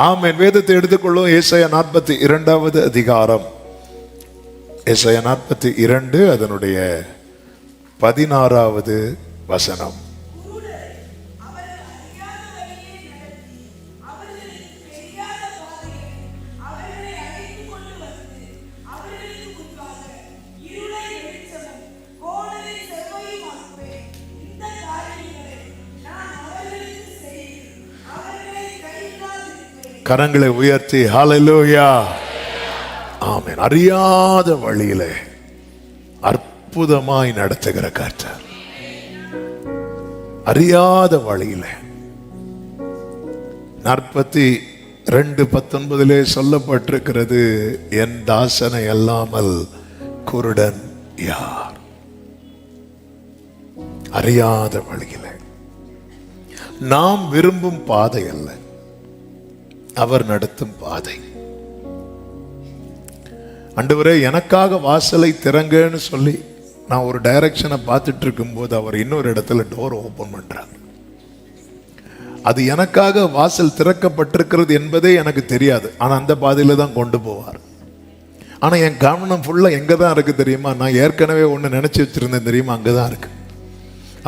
ஆமென். வேதத்தை எடுத்துக்கொள்ளும். ஏசாயா 42வது அதிகாரம், ஏசாயா 42 அதனுடைய 16வது வசனம். கரங்களை உயர்த்தி ஹல்லேலூயா. ஆமென். அறியாத வழியிலே அற்புதமாய் நடத்துகிற கர்த்தர். அறியாத வழியிலே 42:19 சொல்லப்பட்டிருக்கிறது, என் தாசனை அல்லாமல் குருடன் யார்? அறியாத வழியிலே, நாம் விரும்பும் பாதை அல்ல, அவர் நடத்தும் பாதை. ஆண்டவரே எனக்காக வாசலை திறங்கன்னு சொல்லி நான் ஒரு டைரக்ஷனை பார்த்துட்டு இருக்கும்போது அவர் இன்னொரு இடத்துல டோர் ஓபன் பண்றார். அது எனக்காக வாசல் திறக்கப்பட்டிருக்கிறது என்பதே எனக்கு தெரியாது. ஆனா அந்த பாதையில தான் கொண்டு போவார். ஆனா என் கவனம் ஃபுல்லா எங்க தான் இருக்கு தெரியுமா? நான் ஏற்கனவே ஒன்று நினைச்சு வச்சிருந்தேன் தெரியுமா, அங்கதான் இருக்கு.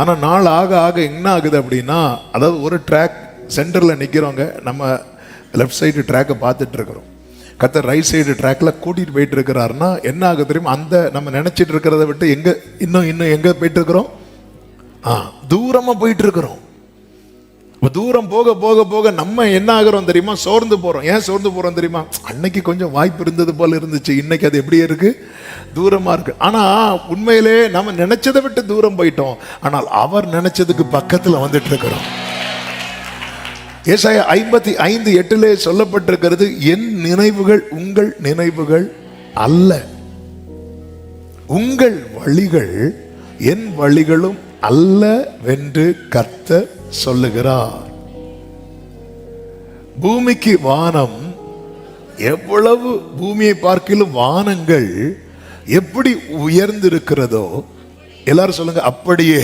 ஆனா நாள் ஆக ஆக என்ன ஆகுது அப்படின்னா, அதாவது ஒரு ட்ராக் சென்டர்ல நிக்கிறவங்க, நம்ம லெஃப்ட் சைடு ட்ராக்கை பார்த்துட்டு இருக்கிறோம், கர்த்தர் ரைட் சைடு ட்ராக்ல கூட்டிட்டு போயிட்டு இருக்கிறாருன்னா என்ன ஆகுது தெரியுமா? அந்த நம்ம நினைச்சிட்டு இருக்கிறத விட்டு எங்க இன்னும் எங்க போயிட்டு இருக்கிறோம்? தூரமா போயிட்டு இருக்கிறோம். தூரம் போக போக போக நம்ம என்ன ஆகுறோம் தெரியுமா? சோர்ந்து போறோம். ஏன் சோர்ந்து போறோம் தெரியுமா? அன்னைக்கு கொஞ்சம் வாய்ப்பு இருந்தது போல இருந்துச்சு, இன்னைக்கு அது எப்படி இருக்கு? தூரமா இருக்கு. ஆனா உண்மையிலே நம்ம நினைச்சதை விட்டு தூரம் போயிட்டோம். ஆனால் அவர் நினைச்சதுக்கு பக்கத்துல வந்துட்டு இருக்கிறோம். ஏசாயா 55:8 சொல்லப்பட்டிருக்கிறது, என் நினைவுகள் உங்கள் நினைவுகள் அல்ல, உங்கள் வழிகள் என் வழிகளும் அல்ல வென்று கர்த்தர் சொல்லுகிறார். பூமிக்கு வானம் எவ்வளவு, பூமியை பார்க்கிலும் வானங்கள் எப்படி உயர்ந்திருக்கிறதோ, எல்லாரும் சொல்லுங்க, அப்படியே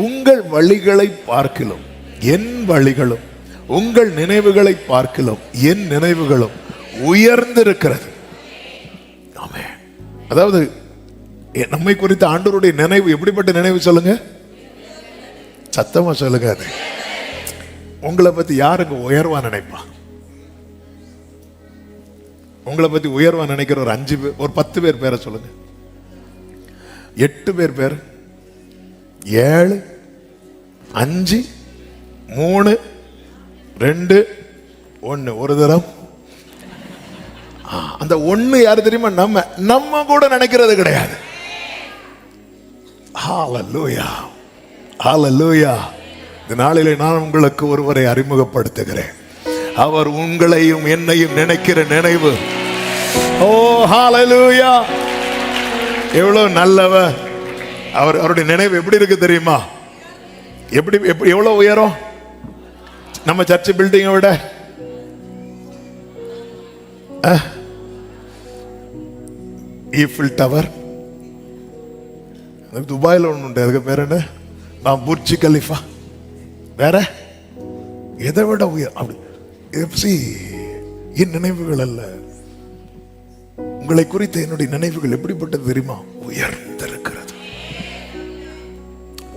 உங்கள் வழிகளை பார்க்கிலும் என் வழிகளும், உங்கள் நினைவுகளை பார்க்கிலும் என் நினைவுகளும் உயர்ந்திருக்கிறது. ஆமென். அதாவது நம்மை குறித்த ஆண்டவருடைய நினைவு எப்படிப்பட்ட நினைவு சொல்லுங்க, சத்தமா சொல்லுங்க. அது உங்களை பத்தி யாருக்கு உயர்வா நினைப்பா? உங்களை பத்தி உயர்வா நினைக்கிற ஒரு 5 பேர், ஒரு 10 பேர் பேரை சொல்லுங்க. 8 பேர் பேர், 7, 5, 3, 2, 1. ஒரு தரம். அந்த 1 யாரு தெரியுமா? நம்ம கூட நினைக்கிறது கிடையாது. ஹல்லேலூயா, ஹல்லேலூயா. இந்த நாளிலே நான் உங்களுக்கு ஒருவரை அறிமுகப்படுத்துகிறேன். அவர் உங்களையும் என்னையும் நினைக்கிற நினைவு, ஓ ஹல்லேலூயா, எவ்வளவு நல்லவர். அவருடைய நினைவு எப்படி இருக்கு தெரியுமா? எப்படி எவ்வளவு உயரம்? நம்ம சர்ச் பில்டிங்கை விட ஈஃபில் டவர், துபாயில் ஒன்று உண்டு, அதுக்கு பேர் என்ன? Burj Khalifa. வேற எதை விட உயர்? அப்படி என் நினைவுகள் அல்ல, உங்களை குறித்த என்னுடைய நினைவுகள் எப்படிப்பட்டது தெரியுமா? உயர்ந்திருக்கிறது,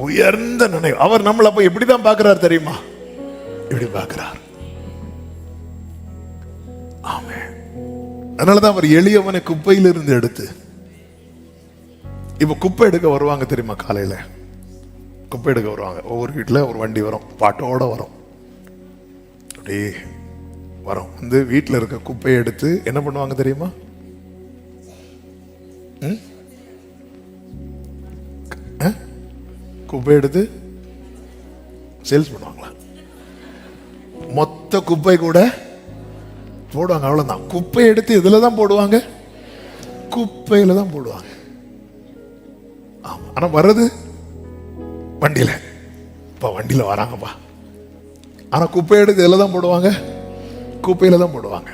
உயர்ந்த நினைவு. அவர் நம்மளை அப்ப எப்படிதான் பார்க்கிறார் தெரியுமா? இப்படி பார்க்கிறார். ஆமென். அதனாலதான் அவர் எளியவனை குப்பையிலிருந்து எடுத்து, இப்ப குப்பை எடுக்க வருவாங்க தெரியுமா? காலையில குப்பை எடுக்க வருவாங்க. ஒவ்வொரு வீட்டில் ஒரு வண்டி வரும், பாட்டோட வரும், அப்படியே வரும். வந்து வீட்டில் இருக்க குப்பையை எடுத்து என்ன பண்ணுவாங்க தெரியுமா? குப்பை எடுத்து சேல்ஸ் பண்ணுவாங்களா? மொத்த குப்பை கூட போடுவாங்க, அவ்வளவுதான். குப்பை எடுத்து இதுல தான் போடுவாங்க, குப்பையில தான் போடுவாங்க. ஆனா வர்றது வண்டியில. இப்ப வண்டியில வராங்கப்பா, ஆனா குப்பை எடுத்து இதுல தான் போடுவாங்க, குப்பையில தான் போடுவாங்க.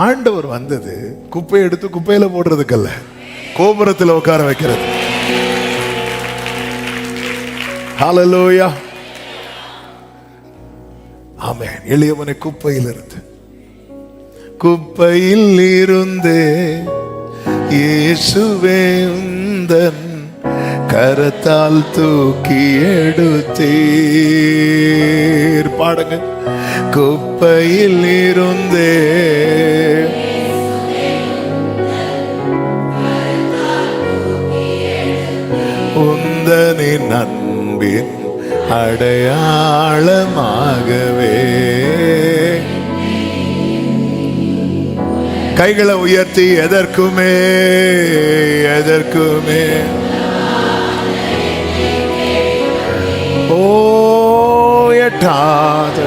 ஆண்டவர் வந்தது குப்பை எடுத்து குப்பையில போடுறதுக்கு அல்ல, கோபுரத்தில் உட்கார வைக்கிறது. ஹல்லேலூயா. ஆமென். எளியவனை குப்பையில் இருந்து இயேசுவே உந்தன் கரத்தால் தூக்கி எடுத்தீர். பாடுங்க. குப்பையில் இருந்தே உந்தனின் அன்பின் அடையாளமாகவே. கைகளை உயர்த்தி எதற்குமே எட்டாத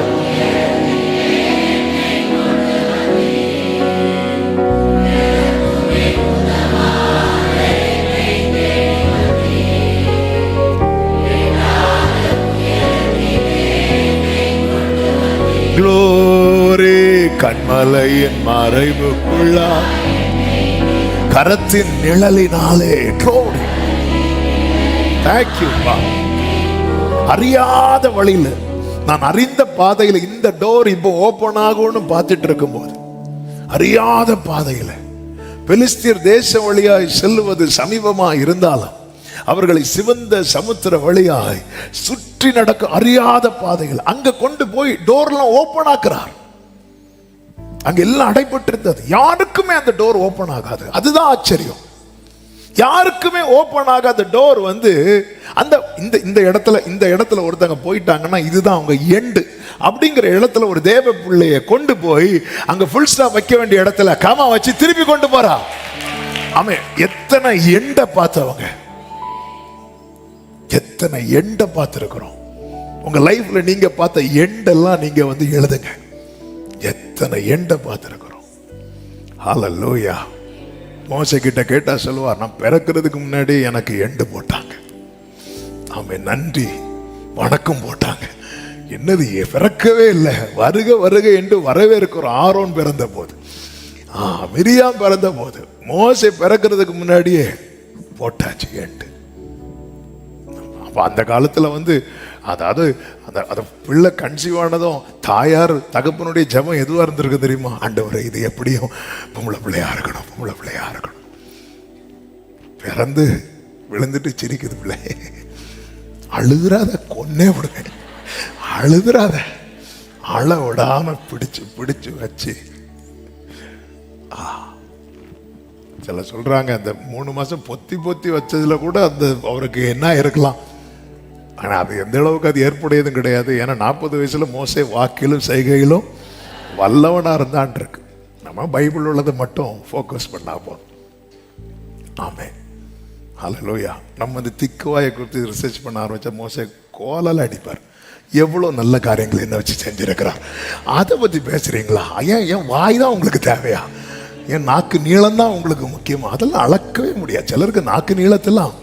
குளோரி கண்மலையின் மறைவுக்குள்ளா கரத்தின் நிழலினாலே க்ளோரி. தேங்க்யூ. அறியாத வழியில நான் அறிந்த பாதையில இந்த டோர் இப்போ ஓபன் ஆகும்னு பார்த்துட்டு இருக்கும் போது அறியாத பாதையில பெலிஸ்தியர் தேச வழியாய் செல்லுவது சமீபமா இருந்தாலும் அவர்களை சிவந்த சமுத்திர வழியாய் சுற்றி நடக்க அறியாத பாதைகள் அங்க கொண்டு போய் டோர்லாம் ஓபன் ஆக்குறார். அங்க எல்லாம் அடைபட்டு இருந்தது. யாருக்குமே அந்த டோர் ஓபன் ஆகாது. அதுதான் ஆச்சரியம். யாருக்குமே ஓபன் ஆகாத டோர் வந்து அந்த இந்த இடத்துல ஒருத்தங்க போயிட்டாங்கன்னா இதுதான் அவங்க எண்டு அப்படிங்கிற இடத்துல ஒரு தேவ பிள்ளைய கொண்டு போய் அங்க ஃபுல் ஸ்டாப் வைக்க வேண்டிய இடத்துல காமா வச்சு திருப்பி கொண்டு போறா. ஆமே. எத்தனை எண்ட பார்த்தவங்க, எத்தனை எண்ட பார்த்திருக்கிறோம். உங்க லைஃப்ல நீங்க பார்த்த எண்டெல்லாம் நீங்க வந்து எழுதுங்க. எத்தனை எண்ட பார்த்திருக்கிறோம். ஹல்லேலூயா. மோசே கிட்ட கேட்டா சொல்லுவார், நான் பிறக்கிறதுக்கு முன்னாடி எனக்கு எண்டு போட்டாங்க. ஆமே. நன்றி வணக்கம் போட்டாங்க. என்னது பிறக்கவே இல்லை, வருக என்று வரவேற்கிறோம். ஆரோன் பிறந்த போது, மிரியாம் பிறந்த போது, மோசே பிறக்கிறதுக்கு முன்னாடியே போட்டாச்சு எண்டு. அந்த காலத்துல வந்து அதாவது அந்த பிள்ளை கன்சீவ் ஆனதும் தாயார் தகப்பனுடைய ஜெபம் எதுவா இருந்திருக்கு தெரியுமா? ஆண்டவரே இது எப்படியும் பொம்பளை பிள்ளையா இருக்கணும். பிறந்து விழுந்துட்டு சிரிக்குது பிள்ளை, அழுதுறாத, கொன்னே விடுங்க, அழுதுறாத, அழ விடாம பிடிச்சு வச்சு. சில சொல்றாங்க அந்த 3 மாசம் பொத்தி வச்சதுல கூட அந்த அவருக்கு என்ன இருக்கலாம். ஆனா அது எந்த அளவுக்கு அது ஏற்புடையதும் கிடையாது. ஏன்னா 40 வயசுல மோசே வாக்கிலும் செய்கையிலும் வல்லவனா இருந்தான் இருக்கு. நம்ம பைபிள் உள்ளதை மட்டும் ஃபோக்கஸ் பண்ணா போதும். ஆமே. ஹல்லேலூயா. நம்ம இந்த திக்குவாயை குறித்து ரிசர்ச் பண்ண ஆரம்பிச்சா மோசே கோலால அடிப்பார். எவ்வளவு நல்ல காரியங்கள் என்ன வச்சு செஞ்சிருக்கிறார். அதை பத்தி பேசுறீங்களா? ஏன் வாய் தான் உங்களுக்கு தேவையா? என் நாக்கு நீளம் தான் உங்களுக்கு முக்கியமா? அதெல்லாம் அளக்கவே முடியாது. சிலருக்கு நாக்கு நீளத்தெல்லாம்.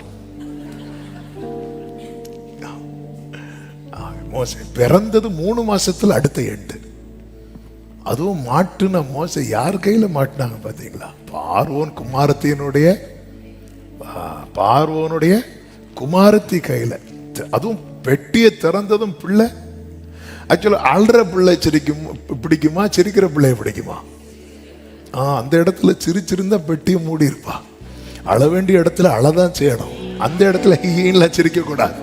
மோசே பிறந்தது 3 மாசத்துல அடுத்த எண்டு. அதுவும் மாட்டுன மோசே யார் கையில மாட்டினாங்க பாத்தீங்களா? பார்வோனுடைய குமாரத்தி கையில. அதுவும் பெட்டியை திறந்ததும் பிள்ளை. ஆக்சுவலா அழுற பிள்ளை பிடிக்குமா, சிரிக்கிற பிள்ளைய பிடிக்குமா? அந்த இடத்துல சிரிச்சிருந்தா பெட்டியை மூடி இருப்பா. அழ வேண்டிய இடத்துல அழதான் செய்யணும். அந்த இடத்துல ஹீன்ல சிரிக்க கூடாது.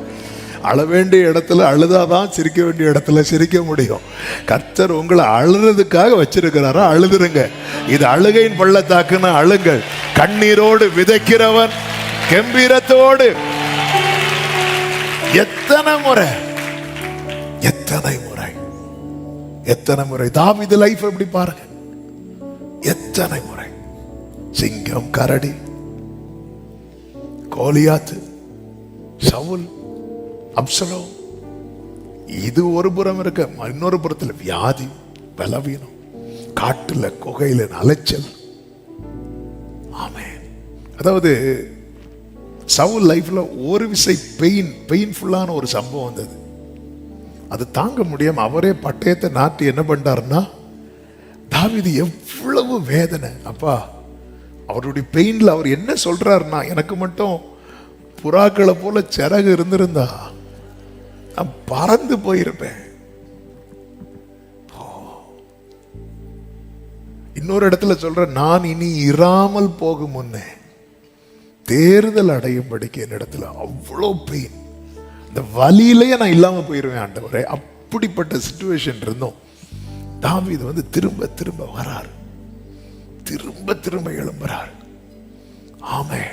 அழ வேண்டிய இடத்துல அழுதாதான் சிரிக்க வேண்டிய இடத்துல சிரிக்க முடியும். கர்த்தர் உங்களை அழுறதுக்காக வச்சிருக்கிறாரா? அழுதுருங்க. இது அழுகையின் பள்ளத்தாக்குன்னு அழுங்கள். கண்ணீரோடு விதைக்கிறவன் கம்பீரத்தோடு. எத்தனை முறை தாவீது லைஃப் எப்படி பாருங்க. எத்தனை முறை சிங்கம், கரடி, கோலியாத்து, சவுல், அப்சலோம். இது ஒரு புறம் இருக்க, இன்னொரு புறத்துல வியாதி, பலவீனம், காட்டுல குகையில அலைச்சல். ஆமென். அதாவது சவுல் லைஃப்ல ஒரு விசை பெயின்ஃபுல்லான ஒரு சம்பவம் வந்தது. அது தாங்க முடியாம அவரே பட்டயத்தை நாட்டி என்ன பண்ணாருன்னா, தாவீது எவ்வளவு வேதனை அப்பா. அவருடைய பெயின்ல அவர் என்ன சொல்றாருன்னா, எனக்கு மட்டும் புறாக்களை போல சிறகு இருந்திருந்தா நான் பறந்து போயிருப்பேன். இன்னொரு இடத்துல சொல்ற, நான் இனி இராமல் போகும் முன்னே தேர்தல் அடையும்படிக்கு என்னிடத்துல அவ்வளோ பெயின், இந்த வலியிலேயே நான் இல்லாம போயிருவேன் ஆண்டவரே. அப்படிப்பட்ட சிச்சுவேஷன் இருந்தோம். தாவீது வந்து திரும்ப திரும்ப வராரு, திரும்ப திரும்ப எழும்புறாரு. ஆமே,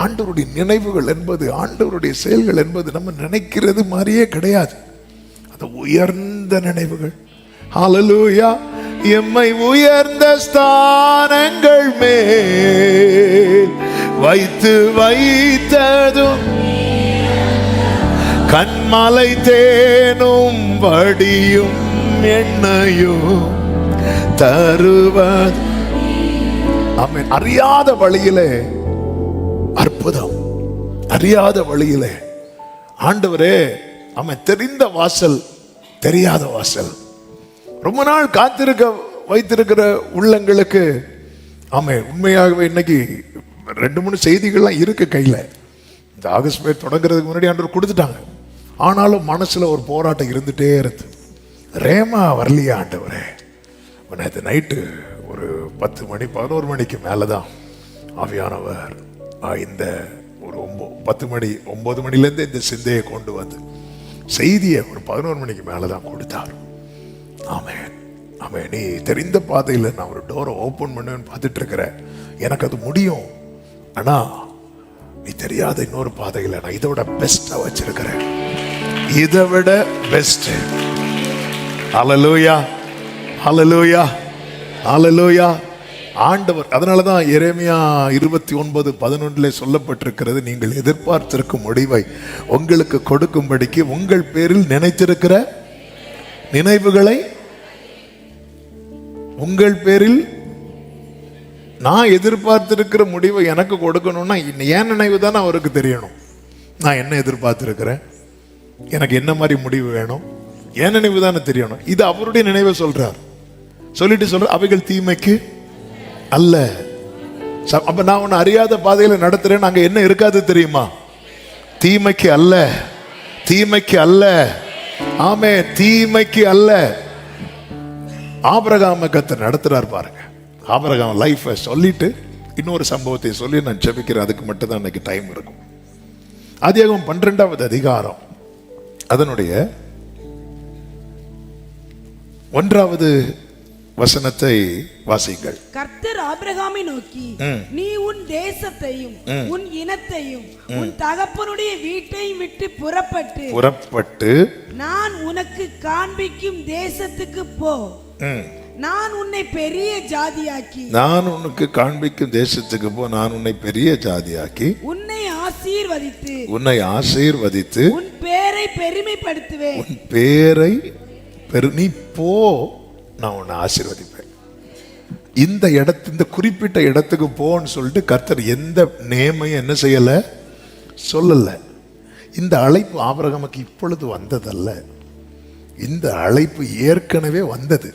ஆண்டவருடைய நினைவுகள் என்பது, ஆண்டவருடைய செயல்கள் என்பது நம்ம நினைக்கிறது மாதிரியே கிடையாது. அது உயர்ந்த நினைவுகள். ஹல்லேலூயா. எம்மை உயர்ந்த ஸ்தானங்கள் மேல் வைத்து வைத்ததும் கண்மலை தேனும் வடியும் எண்ணையும் தருவது. ஆமென். அறியாத வழியிலே அற்புதம், அறியாத வழியிலே ஆண்டவரே. ஆமென். தெரிந்த வாசல், தெரியாத வாசல். ரொம்ப நாள் காத்திருக்க வைத்திருக்கிற உள்ளங்களுக்கு ஆமென். உண்மையாகவே இன்னைக்கு 2-3 செய்திகள்லாம் இருக்கு கையில. இந்த ஆகஸ்ட் பேர் தொடங்குறதுக்கு முன்னாடி ஆண்டவர் கொடுத்துட்டாங்க. ஆனாலும் மனசுல ஒரு போராட்டம் இருந்துட்டே இருந்து, ரேமா வரலையா ஆண்டவரே. நேற்று நைட்டு ஒரு 10 மணி 11 மணிக்கு மேலதான் ஆவியானவர் இந்த ஒரு 10 மணி 9 மணிலேருந்து இந்த சிந்தையை கொண்டு வந்து செய்தியை ஒரு 11 மணிக்கு மேலதான் கொடுத்தார். ஆமென். ஆமென். நீ தெரிந்த பாதையில் நான் ஒரு டோரை ஓப்பன் பண்ணுவேன்னு பார்த்துட்டு இருக்கிறேன். எனக்கு அது முடியும். ஆனா நீ தெரியாத இன்னொரு பாதையில் நான் இதை விட பெஸ்டா வச்சிருக்கிறேன், இதை விட பெஸ்ட். ஹல்லேலூயா, ஹல்லேலூயா, ஹல்லேலூயா. ஆண்டவர் அதனாலதான் எரேமியா 29:11 சொல்லப்பட்டிருக்கிறது, நீங்கள் எதிர்பார்த்திருக்கும் முடிவை உங்களுக்கு கொடுக்கும்படிக்கு உங்கள் பேரில் நினைத்திருக்கிற நினைவுகளை, உங்கள் பேரில் நான் எதிர்பார்த்திருக்கிற முடிவை எனக்கு கொடுக்கணும்னா என் நினைவு தானே அவருக்கு தெரியணும். நான் என்ன எதிர்பார்த்திருக்கிறேன், எனக்கு என்ன மாதிரி முடிவு வேணும், என் நினைவு தானே தெரியணும். இது அவருடைய நினைவை சொல்றார். சொல்லிட்டு சொல்ற, அவைகள் தீமைக்கு அல்ல. அப்ப நான் உன்னை அறியாத பாதையில நடத்துறேன், அங்க என்ன இருக்காது தெரியுமா? தீமைக்கு அல்ல, தீமைக்கு அல்ல. ஆமே, தீமைக்கு அல்ல. ஆபிரகாமை கர்த்தர் நடத்துறார் பாருங்க. ஆபிரகாம் லைஃபை சொல்லிட்டு இன்னொரு சம்பவத்தை சொல்லி நான் ஜெபிக்கிறேன். அதுக்கு மட்டும் தான் இன்னைக்கு டைம் இருக்கும். ஆதியாகமம் 12வது அதிகாரம் அதனுடைய 1வது வசனத்தை வாசிங்கள். கர்த்தர் ஆபிரகாமை நோக்கி, நீ உன் தேசத்தையும் உன் இனத்தையும் உன் தகப்பனுடைய வீட்டையும் விட்டு புறப்பட்டு நான் உனக்கு காண்பிக்கும் தேசத்துக்கு போ. நான் உன்னை பெரிய ஜாதியாக்கி, நான் உனக்கு காண்பிக்கும் தேசத்துக்கு போ. நான் உன்னை பெரிய ஜாதியாக்கி உன்னை ஆசீர்வதித்து, உன்னை ஆசீர்வதித்து உன் பேரை பெருமைப்படுத்துவேன். உன் பேரை நீ போ, நான் உன்னை ஆசீர்வதிப்பேன். இந்த இந்த குறிப்பிட்ட இடத்துக்கு போன்னு சொல்லிட்டு கர்த்தர் எந்த நேமையும் என்ன செய்யல, சொல்லல. இந்த அழைப்பு ஆபிரகாமுக்கு இப்பொழுது வந்ததல்ல, இந்த அழைப்பு ஏற்கனவே வந்தது.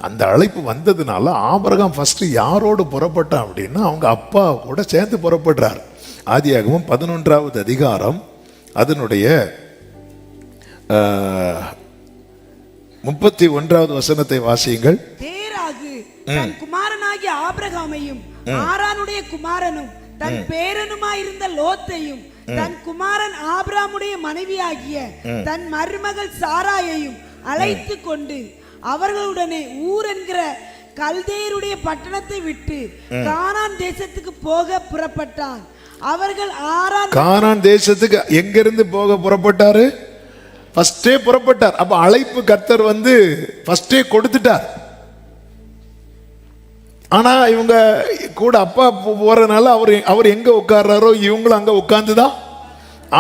அந்த அழைப்பு வந்ததுனால ஆபிரகாம் ஃபர்ஸ்ட் யாரோடு புறப்பட்டான் அப்படின்னா அவங்க அப்பா கூட சேர்ந்து புறப்படுறார். ஆதியாகமம் 11வது அதிகாரம் அதனுடைய 31வது வசனத்தை வாசியுங்கள். தேராகு தன் குமாரனாகிய ஆபிரகாமையும் ஆரானுடைய குமாரனும் தன் பேரனுமாயிருந்த லோத்தையும் தன் குமாரன் ஆபிரகாமுடைய மனைவியாகிய தன் மருமகள் சாராயையும் அழைத்து கொண்டு அவர்களுடனே ஊர் என்கிற கல்தேயருடைய பட்டணத்தை விட்டு கானான் தேசத்துக்கு போக புறப்பட்டான். அவர்கள் கானான் தேசத்துக்கு எங்கிருந்து போக புறப்பட்டாரு? ஃபர்ஸ்டே புறப்பட்டார். அப்ப அழைப்பு கர்த்தர் வந்து ஃபர்ஸ்டே கொடுத்துட்டார். ஆனா இவங்க கூட அப்பா போறதுனால அவர் எங்க உட்கார்றாரோ இவங்களும் அங்க உட்கார்ந்துதான்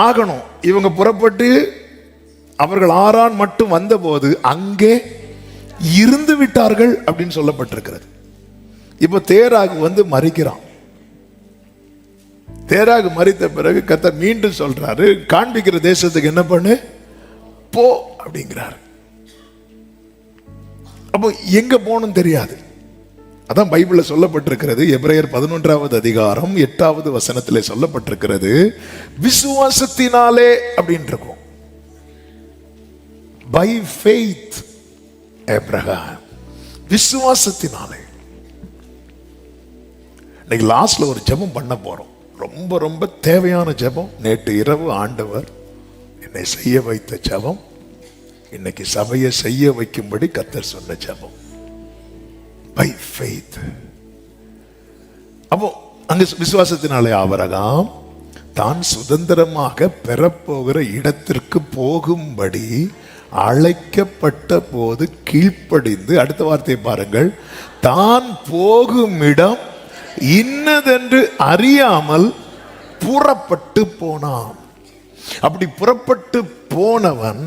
ஆகணும். இவங்க புறப்பட்டு அவர்கள் ஆரான் மட்டும் வந்த போது அங்கே இருந்து விட்டார்கள் அப்படின்னு சொல்லப்பட்டிருக்கிறது. இப்ப தேராகு வந்து மரிக்கிறான். தேராகு மரித்த பிறகு கர்த்தர் மீண்டும் சொல்றாரு, காண்பிக்கிற தேசத்துக்கு என்ன பண்ணு, போ அப்படிங்கிறார். அப்போ எங்க போகணும் தெரியாது. அதான் பைபிள்ல சொல்லப்பட்டிருக்கிறது. எபிரேயர் 11வது அதிகாரம் 8வது வசனத்திலே சொல்லப்பட்டிருக்கிறது, விசுவாசத்தினாலே அப்படின்னு இருக்கும். By faith Abraham விசுவாசத்தினாலே. இன்னைக்கு லாஸ்ட்ல ஒரு ஜெபம் பண்ண போறோம். ரொம்ப ரொம்ப தேவையான ஜெபம். நேற்று இரவு ஆண்டவர் என்னை செய்ய வைத்த ஜெபம், இன்னைக்கு சபையை செய்ய வைக்கும்படி கர்த்தர் சொன்ன ஜெபம். By faith. அப்போ அங்க விசுவாசத்தினாலே ஆபிரகாம் தான் சுதந்திரமாக பெறப்போகிற இடத்திற்கு போகும்படி அழைக்கப்பட்ட போது கீழ்ப்படிந்து, அடுத்த வார்த்தையை பாருங்கள், தான் போகும் இடம் இன்னதென்று அறியாமல் புறப்பட்டு போனான். அப்படி புறப்பட்டு போனவன்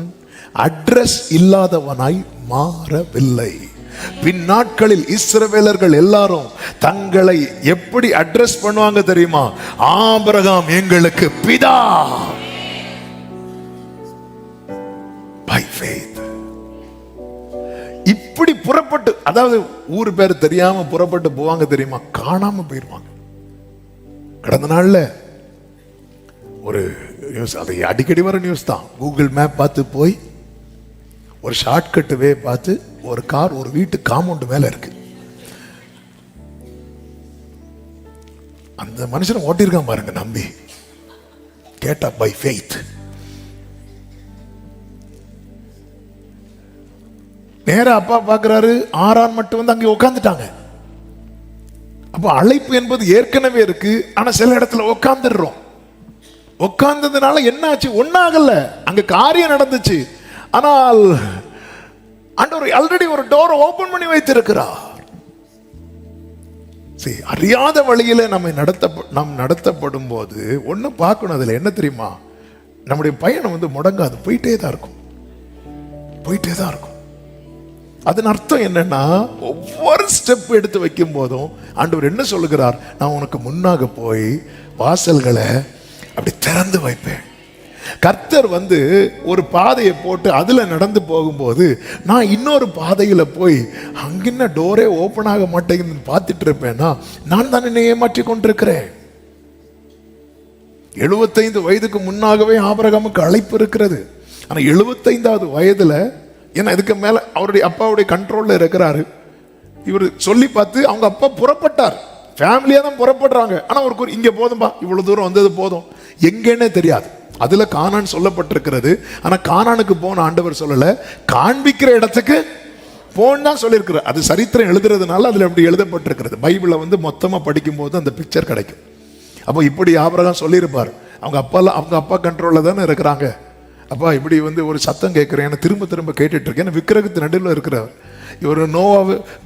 அட்ரஸ் இல்லாதவனாய் மாறவில்லை. பின் நாட்களில் இஸ்ரவேலர்கள் எல்லாரும் தங்களை எப்படி அட்ரஸ் பண்ணுவாங்க தெரியுமா? ஆபிரகாம் எங்களுக்கு பிதா. By faith. இப்படி புறப்பட்டு, அதாவது ஊர் பேர் தெரியாம புறப்பட்டு போவாங்க தெரியுமா? காணாம போயிருவாங்க. கடந்த நாள்ல ஒரு நியூஸ், அது அடிக்கடி வர நியூஸ் தான். கூகுள் மேப் பார்த்து போய் ஒரு ஷார்ட்கட் வே பார்த்து ஒரு கார் ஒரு வீட்டு காம்பவுண்ட் மேல இருக்கு. அந்த மனுஷனை ஓட்டிருக்கான் பாருங்க நம்பி. கேட்டா பை ஃபெய்த். நேரா அப்பா பார்க்கிறாரு, ஆரான் மட்டும் வந்து அங்கே உட்காந்துட்டாங்க. அப்போ அழைப்பு என்பது ஏற்கனவே இருக்கு, ஆனா சில இடத்துல உட்காந்துடுறோம். உட்கார்ந்ததுனால என்ன ஆச்சு? ஒன்னாகல, அங்க காரியம் நடந்துச்சு. ஆனால் ஆண்டவர் ஆல்ரெடி ஒரு டோரை ஓபன் பண்ணி வைத்திருக்கிறார். சரி, அறியாத வழியில நாம் நடத்தப்படும் போது ஒண்ணு பார்க்கணும். அதுல என்ன தெரியுமா? நம்முடைய பயணம் வந்து முடங்காது, போயிட்டே தான் இருக்கும், போயிட்டே தான் இருக்கும். அதன் அர்த்தம் என்னன்னா, ஒவ்வொரு ஸ்டெப் எடுத்து வைக்கும் போதும் ஆண்டவர் என்ன சொல்லுகிறார்? நான் உனக்கு முன்னாக போய் வாசல்களை அப்படி திறந்து வைப்பேன். கர்த்தர் வந்து ஒரு பாதையை போட்டு அதுல நடந்து போகும்போது நான் இன்னொரு பாதையில போய் அங்கின்ன டோரே ஓபன் ஆக மாட்டேங்குதுன்னு பார்த்துட்டு இருப்பேன்னா நான் தான் என்னை ஏமாற்றி கொண்டிருக்கிறேன். 75 வயதுக்கு முன்னாகவே ஆபிரகாமுக்கு அழைப்பு இருக்கிறது. ஆனா 75வது வயதுல, ஏன்னா இதுக்கு மேல அவருடைய அப்பாவுடைய கண்ட்ரோல்ல இருக்கிறாரு. இவர் சொல்லி பார்த்து அவங்க அப்பா புறப்பட்டார். ஃபேமிலியா தான் புறப்படுறாங்க. ஆனா ஒரு இங்க போதும்பா, இவ்வளவு தூரம் வந்தது போதும், எங்கன்னே தெரியாது. அதுல கானான் சொல்லப்பட்டிருக்கிறது. ஆனா கானானுக்கு போன ஆண்டவர் சொல்லல, காண்பிக்கிற இடத்துக்கு போன்னு தான் சொல்லியிருக்கிறார். அது சரித்திரம் எழுதுறதுனால அதுல அப்படி எழுதப்பட்டிருக்கிறது. பைபிளை வந்து மொத்தமா படிக்கும் போது அந்த பிக்சர் கிடைக்கும். அப்போ இப்படி ஆபிரகாம் சொல்லியிருப்பார். அவங்க அப்பா கண்ட்ரோல்ல தானே இருக்கிறாங்க. அப்பா இப்படி வந்து ஒரு சத்தம் கேட்கிறேன், திரும்ப திரும்ப கேட்டுட்டு இருக்கேன். விக்கிரகத்து நடுவில் இருக்கிறவர் இவர்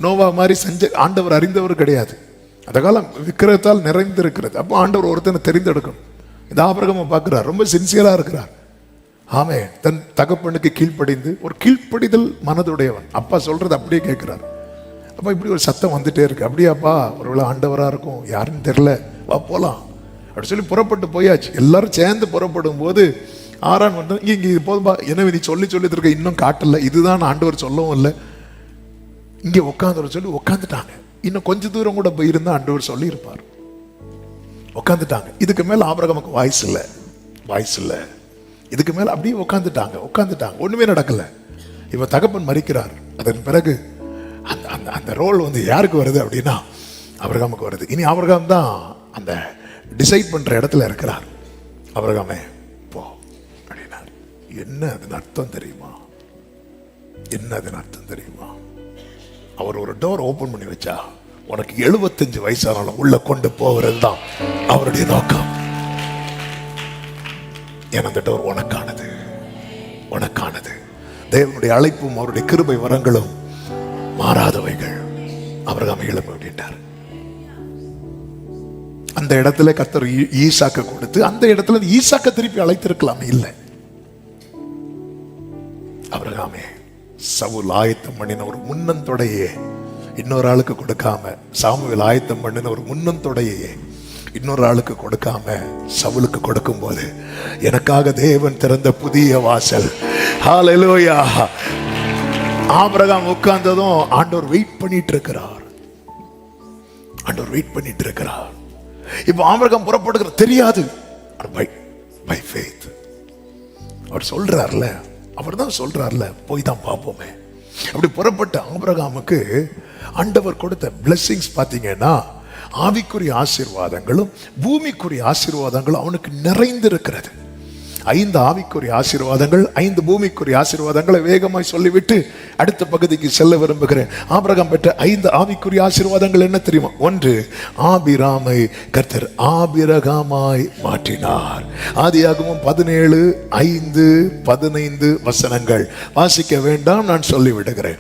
நோவா மாதிரி செஞ்ச ஆண்டவர் அறிந்தவர் கிடையாது. அந்த காலம் விக்கிரகத்தால் நிறைந்திருக்கிறது. அப்போ ஆண்டவர் ஒருத்தனை தெரிந்தெடுக்கணும். இந்த ஆபிரகாமை பார்க்கிறார், ரொம்ப சின்சியரா இருக்கிறார். ஆமே, தன் தகப்பனுக்கு கீழ்ப்படிந்து, ஒரு கீழ்ப்படிதல் மனதுடையவன். அப்பா சொல்றது அப்படியே கேட்கிறார். அப்பா இப்படி ஒரு சத்தம் வந்துட்டே இருக்கு. அப்படியாப்பா, ஒருவேளை ஆண்டவரா இருக்கும், யாருன்னு தெரியல, வா போலாம் அப்படி சொல்லி புறப்பட்டு போயாச்சு. எல்லாரும் சேர்ந்து புறப்படும் போது ஆரான் வந்து இங்க இது போதும்பா, எனவே நீ சொல்லி இருக்க இன்னும் காட்டல, இதுதான் ஆண்டவர் சொல்லவும் இல்லை, இங்க உட்காந்து சொல்லி உட்காந்துட்டாங்க. இன்னும் கொஞ்ச தூரம் கூட போயிருந்தா ஆண்டவர் சொல்லி இருப்பார். உட்காந்துட்டாங்க. இதுக்கு மேல ஆபிரகாமுக்கு வாய்ஸ் இல்ல. இதுக்கு மேல அப்படியே உட்காந்துட்டாங்க. ஒண்ணுமே நடக்கல. இவ தகப்பன் மரிக்கிறார். அதன் பிறகு அந்த ரோல் வந்து யாருக்கு வருது அப்படின்னா ஆபிரகாமுக்கு வருது. இனி ஆபிரகாம் தான் அந்த டிசைட் பண்ற இடத்துல இருக்கிறார். ஆபிரகாமே போ அப்படின்னார். என்ன அதன் அர்த்தம் தெரியுமா? அவர் ஒரு டோர் ஓபன் பண்ணி வச்சா உனக்கு 75 வயசானாலும் உள்ள கொண்டு போகிறது தான் அவருடைய நோக்கம். ஏன் அந்த டோர் உனக்கானது. தேவனுடைய அழைப்பும் அவருடைய கிருபை வரங்களும் மாறாதவைகள். ஆபிரகாம் எழும்ப அப்படின்ட்டார். அந்த இடத்துல கர்த்தர் ஈசாக்க கொடுத்து, அந்த இடத்துல ஈசாக்க திருப்பி அழைத்திருக்கலாமே, இல்லை. ஆபிரகாமே சவுல் ஆயத்தம் பண்ணின ஒரு முன்னந்தொடையே இன்னொரு ஆளுக்கு கொடுக்காம, சாமுவேல் ஆயத்தம் பண்ணின ஒரு முன்னந்தொடையே இன்னொரு ஆளுக்கு கொடுக்காம சவுலுக்கு கொடுக்கும் போது எனக்காக தேவன் திறந்த புதிய வாசல். ஹல்லேலூயா. ஆபிரகாம் உட்கார்ந்ததும் ஆண்டவர் வெயிட் பண்ணிட்டு இருக்கிறார். இப்ப ஆபிரகாம் புறப்படுகிற தெரியாது. பை ஃபெய்த் அவர் சொல்றார்ல, போய் தான் பார்ப்போமே. அப்படி புறப்பட்ட ஆபிரகாமுக்கு ஆண்டவர் கொடுத்த பிளெஸிங்ஸ் பார்த்தீங்கன்னா ஆவிக்குரிய ஆசீர்வாதங்களும் பூமிக்குரிய ஆசீர்வாதங்களும் அவனுக்கு நிறைந்திருக்கிறது. 5 ஆவிக்குரிய ஆசீர்வாதங்கள், 5 பூமிக்குரிய ஆசீர்வாதங்களை வேகமாய் சொல்லிவிட்டு அடுத்த பகுதிக்கு செல்ல விரும்புகிறேன். ஆபிரகாம் பெற்ற 5 ஆவிக்குரிய ஆசீர்வாதங்கள் என்ன தெரியுமா? 1, ஆபிராமை கர்த்தர் ஆபிரகாமாய் மாற்றினார். ஆதியாகமம் 17:5-15 வசனங்கள் வாசிக்க வேண்டாம், நான் சொல்லிவிடுகிறேன்.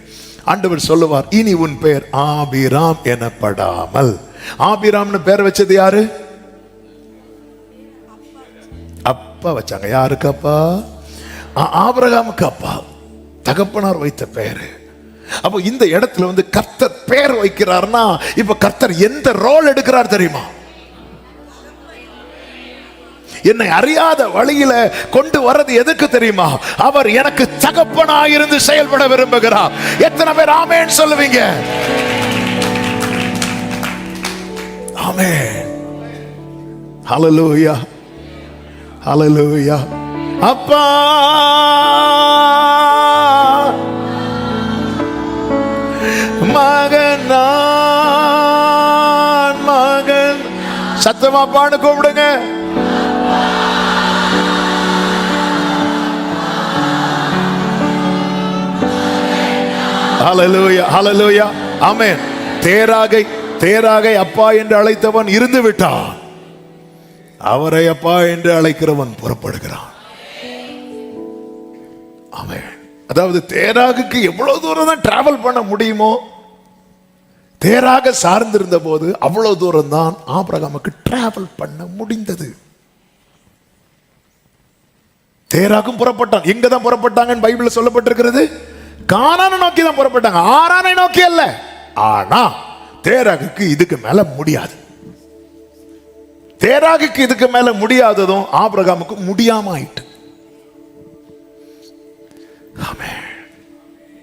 ஆண்டவர் சொல்லுவார், இனி உன் பெயர் ஆபிராம் எனப்படாமல். ஆபிராம்னு பேர் வச்சது யாரு? அப்பா வச்சாங்க. யாருக்கு அப்பா? ஆபிரகாமுக்கு அப்பா, தகப்பனார் வைத்த பெயரு. அப்போ இந்த இடத்துல வந்து கர்த்தர் பெயர் வைக்கிறார்னா இப்ப கர்த்தர் எந்த ரோல் எடுக்கிறார் தெரியுமா? என்னை அறியாத வழியில கொண்டு வர்றது எதுக்கு தெரியுமா? அவர் எனக்கு தகப்பனாயிருந்து செயல்பட விரும்புகிறார். எத்தனை பேர் ஆமென் சொல்லுவீங்க? ஆமென். ஹல்லேலூயா, ஹல்லேலூயா. அப்பா மகன், நான் மகன். சத்தமா பாடு, கூப்பிடுங்க. ஹல்லேலூயா, ஹல்லேலூயா, ஆமென். தேராகை அப்பா என்று அழைத்தவன் இருந்து விட்டான், அவரை அப்பா என்று அழைக்கிறவன் புறப்படுகிறான். ஆமென். அதாவது தேராகுக்கு எவ்வளவு தூரம் தான் டிராவல் பண்ண முடியுமோ, தேராக சார்ந்திருந்த போது அவ்வளவு தூரம் தான் ஆபிரகாமுக்கு டிராவல் பண்ண முடிந்தது. தேராகும் புறப்பட்டான். எங்க தான் புறப்பட்டாங்கன்னு பைபிள்ல சொல்லப்பட்டிருக்கிறது? கானானை நோக்கி தான் புறப்பட்டாங்க, ஆரானை நோக்கி அல்ல. ஆனா தேராகுக்கு இதுக்கு மேல முடியாது. தேராகுக்கு இதுக்கு மேல முடியாததும் ஆபிரகாமுக்கு முடியாம ஆயிட்டு. ஆமென்.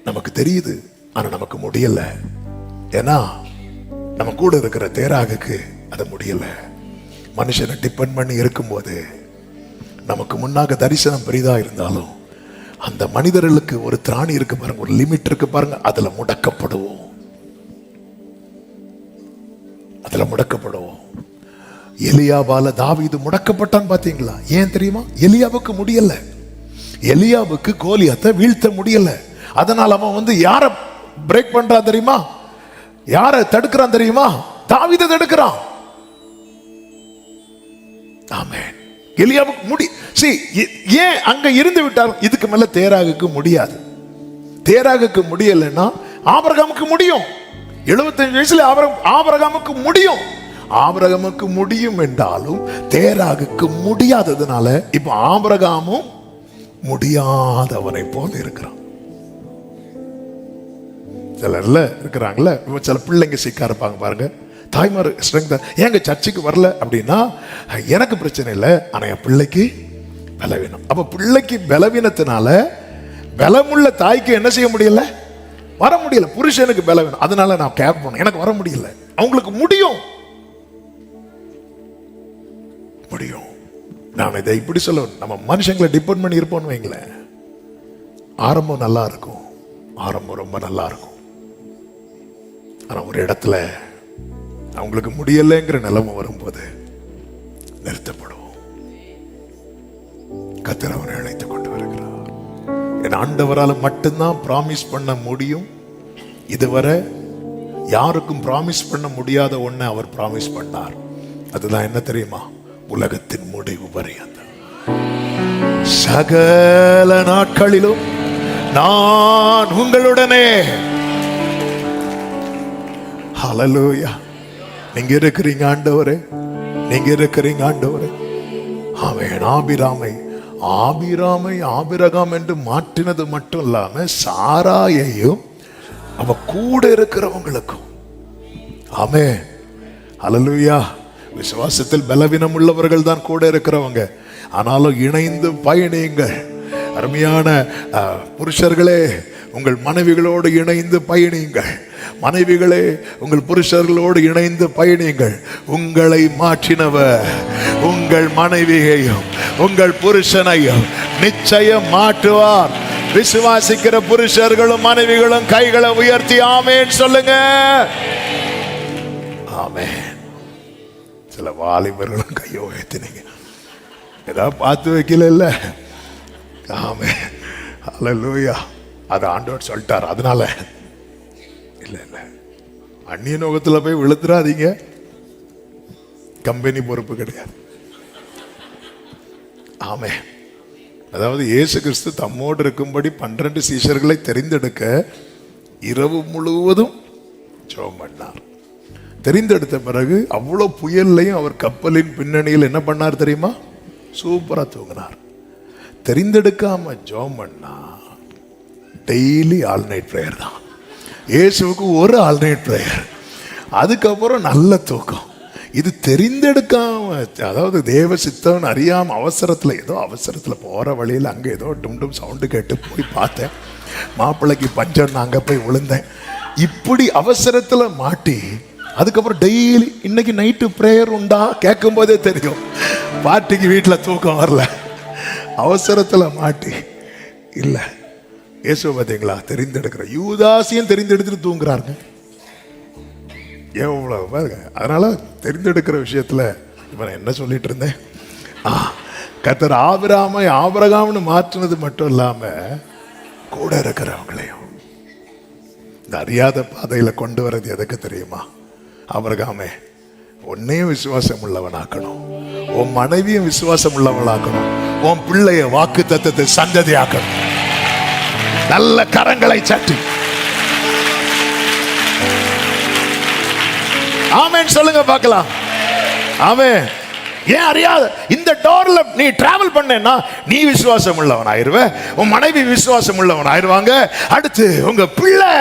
நமக்கு தெரியுது, ஆனா நமக்கு முடியல. ஏன்னா நம்ம கூட இருக்கிற தேராகுக்கு அது முடியல. மனுஷனை டிபெண்ட் பண்ணி இருக்கும்போது நமக்கு முன்னாக தரிசனம் பெரிதா இருந்தாலும் அந்த மனிதர்களுக்கு ஒரு திராணி இருக்கு பாருங்க, ஒரு லிமிட் இருக்கு பாருங்க, அதுல முடக்கப்படுவோம். எலியாவால தாவீது முடக்கப்பட்டான். பாத்தீங்களா? ஏன் தெரியுமா? எலியாவுக்கு முடியல. எலியாவுக்கு கோலியாத்தை வீழ்த்த முடியல. அதனால அவன் வந்து யார பிரேக் பண்றான் தெரியுமா? யார தடுக்கிறான் தெரியுமா? தாவீதை தடுக்கிறான். ஆமென். எலியாவுக்கு ஏன் அங்க இருந்து விட்டார்? இதுக்கு மேல தேராகுக்கு முடியாது. தேராகுக்கு முடியலன்னா ஆபிரகாமுக்கு முடியும். 75 வயசுல ஆபிரகாமுக்கு முடியும். ஆபிரகாமுக்கு முடியும் என்றாலும் தேராகுக்கு முடியாததுனால இப்ப ஆபிரகாமும் முடியாதவனை போல இருக்கிறான். சிலர்ல இருக்கிறாங்கல்ல, சில பிள்ளைங்க சிக்கா இருப்பாங்க பாருங்க, தாய்மார் ஸ்ட்ரெங்க். ஏங்க சர்ச்சுக்கு வரல அப்படின்னா எனக்கு பிரச்சனை இல்லை, ஆனா என் பிள்ளைக்கு பலவீனம். அப்ப பிள்ளைக்கு பலவீனத்தினால பலமுள்ள தாய்க்கு என்ன செய்ய முடியல? வர முடியல. புருஷனுக்கு பலவீனம், அதனால நான் கேப் பண்ண, எனக்கு வர முடியல. அவங்களுக்கு முடியும். நான் இதை இப்படி சொல்ல, நம்ம மனுஷங்களை டிபெண்ட் பண்ணி இருப்போம்னு வைங்களேன், ஆரம்பம் நல்லா இருக்கும், ஆரம்பம் ரொம்ப நல்லா இருக்கும். ஆனா ஒரு இடத்துல அவங்களுக்கு முடியலைங்கிற நிலைமை வரும்போது நிறுத்தப்படுவோம். கர்த்தர் அவரை அழைத்துக் கொண்டு வருகிறார். என் ஆண்டவரால் மட்டும்தான் பிராமிஸ் பண்ண முடியும். இதுவரை யாருக்கும் பிராமிஸ் பண்ண முடியாத ஒண்ணை அவர் பிராமிஸ் பண்ணார். அதுதான் என்ன தெரியுமா? உலகத்தின் முடிவு பரியந்த சகல நாட்களிலும் நான் உங்களுடனே. ஹல்லேலூயா. நீங்க இருக்கிறீங்க ஆண்டவரே, நீங்க இருக்கிறீங்க ஆண்டவரே. ஆமென். ஆபிரகாம் என்று மாற்றினது மட்டும் இல்லாம சாராயையும் அவ கூட இருக்கிறவங்களுக்கும். ஆமென். ஹல்லேலூயா. விசுவாசத்தில் பலவீனம் உள்ளவர்கள் தான் கூட இருக்கிறவங்க, ஆனாலும் இணைந்து பயணியுங்கள். அருமையான புருஷர்களே, உங்கள் மனைவிகளோடு இணைந்து பயணியுங்கள். மனைவிகளே, உங்கள் புருஷர்களோடு இணைந்து பயணியுங்கள். உங்களை மாற்றினவர் உங்கள் மனைவியையும் உங்கள் புருஷனையும் நிச்சயம் மாற்றுவார். விசுவாசிக்கிற புருஷர்களும் மனைவிகளும் கைகளை உயர்த்தி ஆமென் சொல்லுங்க. ஆமென். சில வாலிபர்களும் கையை உயர்த்தினீங்க, ஏதாவது பார்த்து வைக்கல இல்ல. ஆமென். ஹல்லேலூயா. அது ஆண்டவர் சொல்லிட்டார். அதனால இல்ல இல்ல, அந்நிய நோகத்துல போய் விழுத்துறாதீங்க. கம்பெனி பொறுப்பு கிடையாது. ஆமென். அதாவது இயேசு கிறிஸ்து தம்மோடு இருக்கும்படி 12 சீஷர்களை தெரிந்தெடுக்க இரவு முழுவதும் ஜெபம் பண்ணார். தெரிந்தெடுத்த பிறகு அவ்வளோ புயல்லையும் அவர் கப்பலின் பின்னணியில் என்ன பண்ணார் தெரியுமா? சூப்பரா தூங்கினார். தெரிந்தெடுக்காம ஜெபம் பண்ணா டெய்லி ஆல் நைட் பிரேயர் தான். இயேசுவுக்கு ஒரு ஆல் நைட் பிரேயர், அதுக்கப்புறம் நல்ல தூக்கம். இது தெரிந்தெடுக்காம, அதாவது தேவ சித்தம் அறியாம ஏதோ அவசரத்துல போற வழியில் அங்க ஏதோ டும் சவுண்டு கேட்டு போய் பார்த்தேன், மாப்பிள்ளைக்கு பஞ்சம், அங்க போய் விழுந்தேன். இப்படி அவசரத்துல மாட்டி அதுக்கப்புறம் டெய்லி இன்னைக்கு நைட்டு பிரேயர் உண்டா கேட்கும் போதே தெரியும் பார்ட்டிக்கு வீட்டுல தூக்கம் வரல, அவசரத்துல மாட்டி. இல்ல இயேசு பார்த்தீங்களா, தெரிந்தெடுக்கிற யூதாசியும் தெரிந்தெடுத்துட்டு தூங்குறாருங்க. எவ்வளவு பாருங்க. அதனால தெரிந்தெடுக்கிற விஷயத்துல இப்ப நான் என்ன சொல்லிட்டு இருந்தேன், கர்த்தர் ஆபிரகாம்னு மாற்றினது மட்டும் இல்லாம கூட இருக்கிறவங்களையும் இந்த அறியாத பாதையில கொண்டு வர்றது எதுக்கு தெரியுமா? ஆபிரகாமே, உன்னையும் விசுவாசம் உள்ளவனாக்கணும், உன் மனைவியும் விசுவாசம் உள்ளவளாக்கணும், உன் பிள்ளைய வாக்கு தத்தத்தை சந்ததியாக்கணும். நல்ல கரங்களை சட்டி ஆமென் சொல்லுங்க பார்க்கலாம். ஆமென். ஏன் அறியாத இந்த டோர்ல நீ டிராவல் பண்ணேன்னா நீ விசுவாசம் உள்ளவன் ஆயிருவ, உன் மனைவி விசுவாசம் உள்ளவன் ஆயிருவாங்க, அடுத்து உங்க பிள்ளை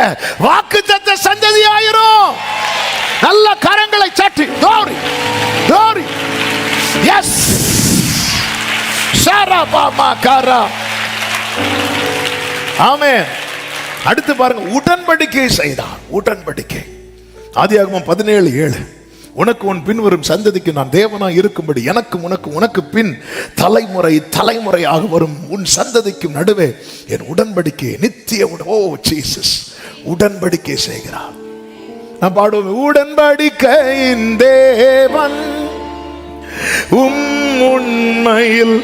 வாக்குத்தத்த சந்ததி ஆயிரும். நல்ல கரங்களை சட்டி glory glory yes ஷரபா மாகரா. ஆமென். அடுத்து பாருங்க, உடன்படிக்கை செய்தான். உடன்படிக்கை ஆதியாகமம் 17:7, உனக்கு உன் பின் வரும் சந்ததிக்கு நான் தேவனாய் இருக்கும்படி எனக்கும் உனக்கு பின் தலைமுறை தலைமுறையாக வரும் உன் சந்ததிக்கும் நடுவே என் உடன்படிக்கை நித்திய ஓ ஜீசஸ் உடன்படிக்கை செய்கிறார். நான் பாடுவேன், உடன்படிக்கையின் தேவன் உண்மையில்.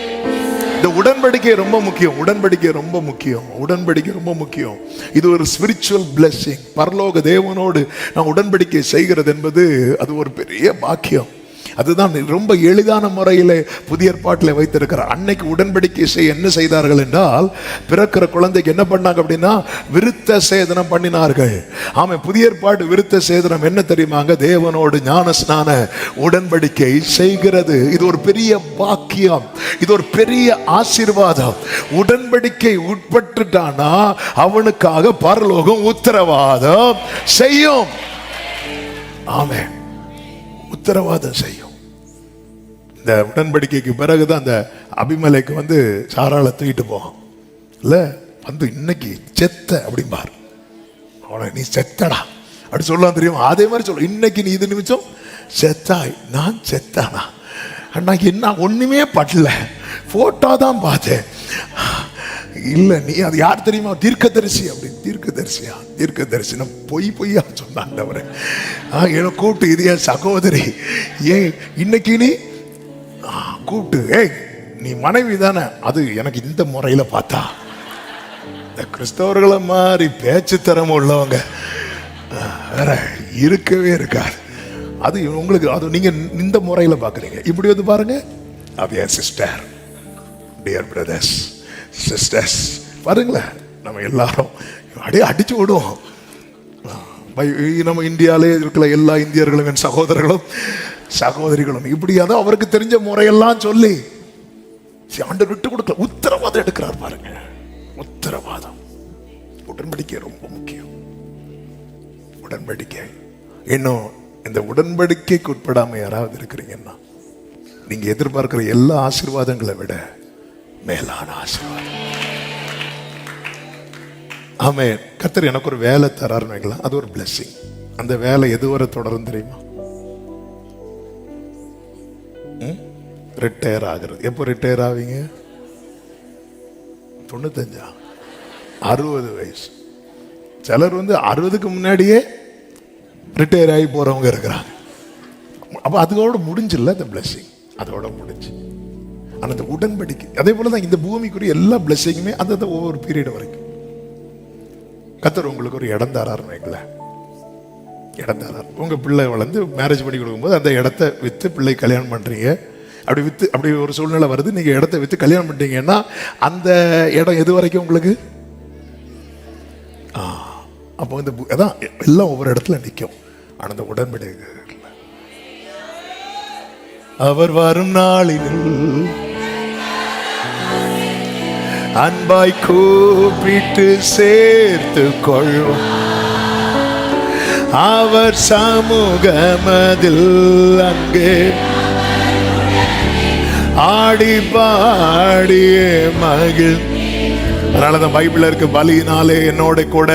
இந்த உடன்படிக்கை ரொம்ப முக்கியம். உடன்படிக்கை ரொம்ப முக்கியம். உடன்படிக்கை ரொம்ப முக்கியம். இது ஒரு ஸ்பிரிச்சுவல் பிளெஸிங். பரலோக தேவனோடு நான் உடன்படிக்கை செய்கிறது என்பது அது ஒரு பெரிய பாக்கியம். அதுதான் ரொம்ப எளிதான முறையில் புதிய ஏற்பாட்டில் வைத்திருக்கிறார். அன்னைக்கு உடன்படிக்கை செய்ய என்ன செய்தார்கள் என்றால், பிறக்கிற குழந்தைக்கு என்ன பண்ணாங்க அப்படின்னா விருத்த சேதனம் பண்ணினார்கள். ஆமா, புதிய ஏற்பாடு விருத்த சேதனம் என்ன தெரியுமாங்க? தேவனோடு ஞான ஸ்நான உடன்படிக்கை செய்கிறது. இது ஒரு பெரிய பாக்கியம், இது ஒரு பெரிய ஆசீர்வாதம். உடன்படிக்கை உட்பட்டுட்டானா அவனுக்காக பரலோகம் உத்தரவாதம் செய்யும். ஆமே, உத்தரவாதம் செய்யும். இந்த உடன்படிக்கைக்கு பிறகுதான் அந்த அபிமலைக்கு வந்து சாராளை தூக்கிட்டு போவான் இல்ல, வந்து இன்னைக்கு செத்த அப்படிம்பார். அவனை நீ செத்தடா அப்படி சொல்லலாம் தெரியுமா? அதே மாதிரி சொல்ல, இன்னைக்கு நீ இது நிமிஷம் செத்தாய். நான் செத்தானா? அன்னைக்கு என்ன ஒண்ணுமே படல, போட்டோ தான் பார்த்தேன். இல்ல நீ அது யார் தெரியுமா? தீர்க்கதரிசி. அப்படி தீர்க்கதரிசியா? தீர்க்கதரிசி பொய்யா சொன்னாண்டவரை என்ன கூப்பிட்டு, இது என் சகோதரி, ஏன் இன்னைக்கு நீ கூப்பிட்டு, ஏய் நீ மனைவி தானே? அது எனக்கு இந்த முறையில பார்த்தா இந்த கிறிஸ்தவர்களை மாதிரி பேச்சு திறமை உள்ளவங்க வேற இருக்கவே இருக்காது. அது உங்களுக்கு அது நீங்க இந்த முறையில பாக்குறீங்க. இப்படி வந்து பாருங்க, அப்படியே சிஸ்டர், டியர் பிரதர்ஸ், சிஸ்டர்ஸ், பாருங்களேன், நம்ம எல்லாரும் அப்படியே அடிச்சு விடுவோம். நம்ம இந்தியாவிலே இருக்கிற எல்லா இந்தியர்களும் என் சகோதரர்களும் சகோதரிகளும் இப்படியாவது அவருக்கு தெரிஞ்ச முறையெல்லாம் சொல்லி ஆண்டவர் விட்டு கொடுக்க உத்தரவாதம் எடுக்கிறார். பாருங்க, உத்தரவாதம். உடன்படிக்கை ரொம்ப முக்கியம். உடன்படிக்கை. இன்னும் இந்த உடன்படிக்கைக்கு உட்படாம யாராவது இருக்கிறீங்கன்னா நீங்க எதிர்பார்க்கிற எல்லா ஆசீர்வாதங்களை விட மேலான ஆசீர்வாதம். ஆமே, கர்த்தர் எனக்கு ஒரு வேலை தராருன்னு வைக்கலாம், அது ஒரு பிளெஸிங். அந்த வேலை எதுவரை தொடரும் தெரியுமா? ரிட்டையர் ஆகிறது. எப்போ ரிட்டையர் ஆவீங்க? 95 60 வயசு. சிலர் 60க்கு முன்னாடியே ரிட்டையர் ஆகி போறவங்க இருக்கிறாங்க. அப்ப அதோட முடிஞ்சில்ல அந்த பிளெஸிங், அதோட முடிஞ்சு. ஆனா அந்த உடன்படிக்கை அதே போலதான் இந்த பூமிக்குரிய எல்லா பிளெஸிங்குமே அந்த ஒவ்வொரு பீரியட் வரைக்கும். கர்த்தர் உங்களுக்கு ஒரு இடம் தராருன்னு வைங்களேன், இடம் தராரு. உங்க பிள்ளை வளர்ந்து மேரேஜ் பண்ணி கொடுக்கும்போது அந்த இடத்த வித்து பிள்ளை கல்யாணம் பண்றீங்க. அப்படி வித்து அப்படி ஒரு சூழ்நிலை வருது, நீங்க இடத்த வித்து கல்யாணம் பண்ணிட்டீங்கன்னா அந்த இடம் எது வரைக்கும் உங்களுக்கு? அப்போ இந்த அதான் எல்லாம் ஒவ்வொரு இடத்துல நிற்கும். ஆனா அந்த உடன்படிக்கை அவர் வரும் நாளில் அன்பாய் கூப்பிட்டு சேர்த்து கொள்வோம். அவர் சமூகமதில் அங்கே ஆடி பாடியே மகிழ். அதனாலதான் பைபிள் இருக்கு, பலியினாலே என்னோட கூட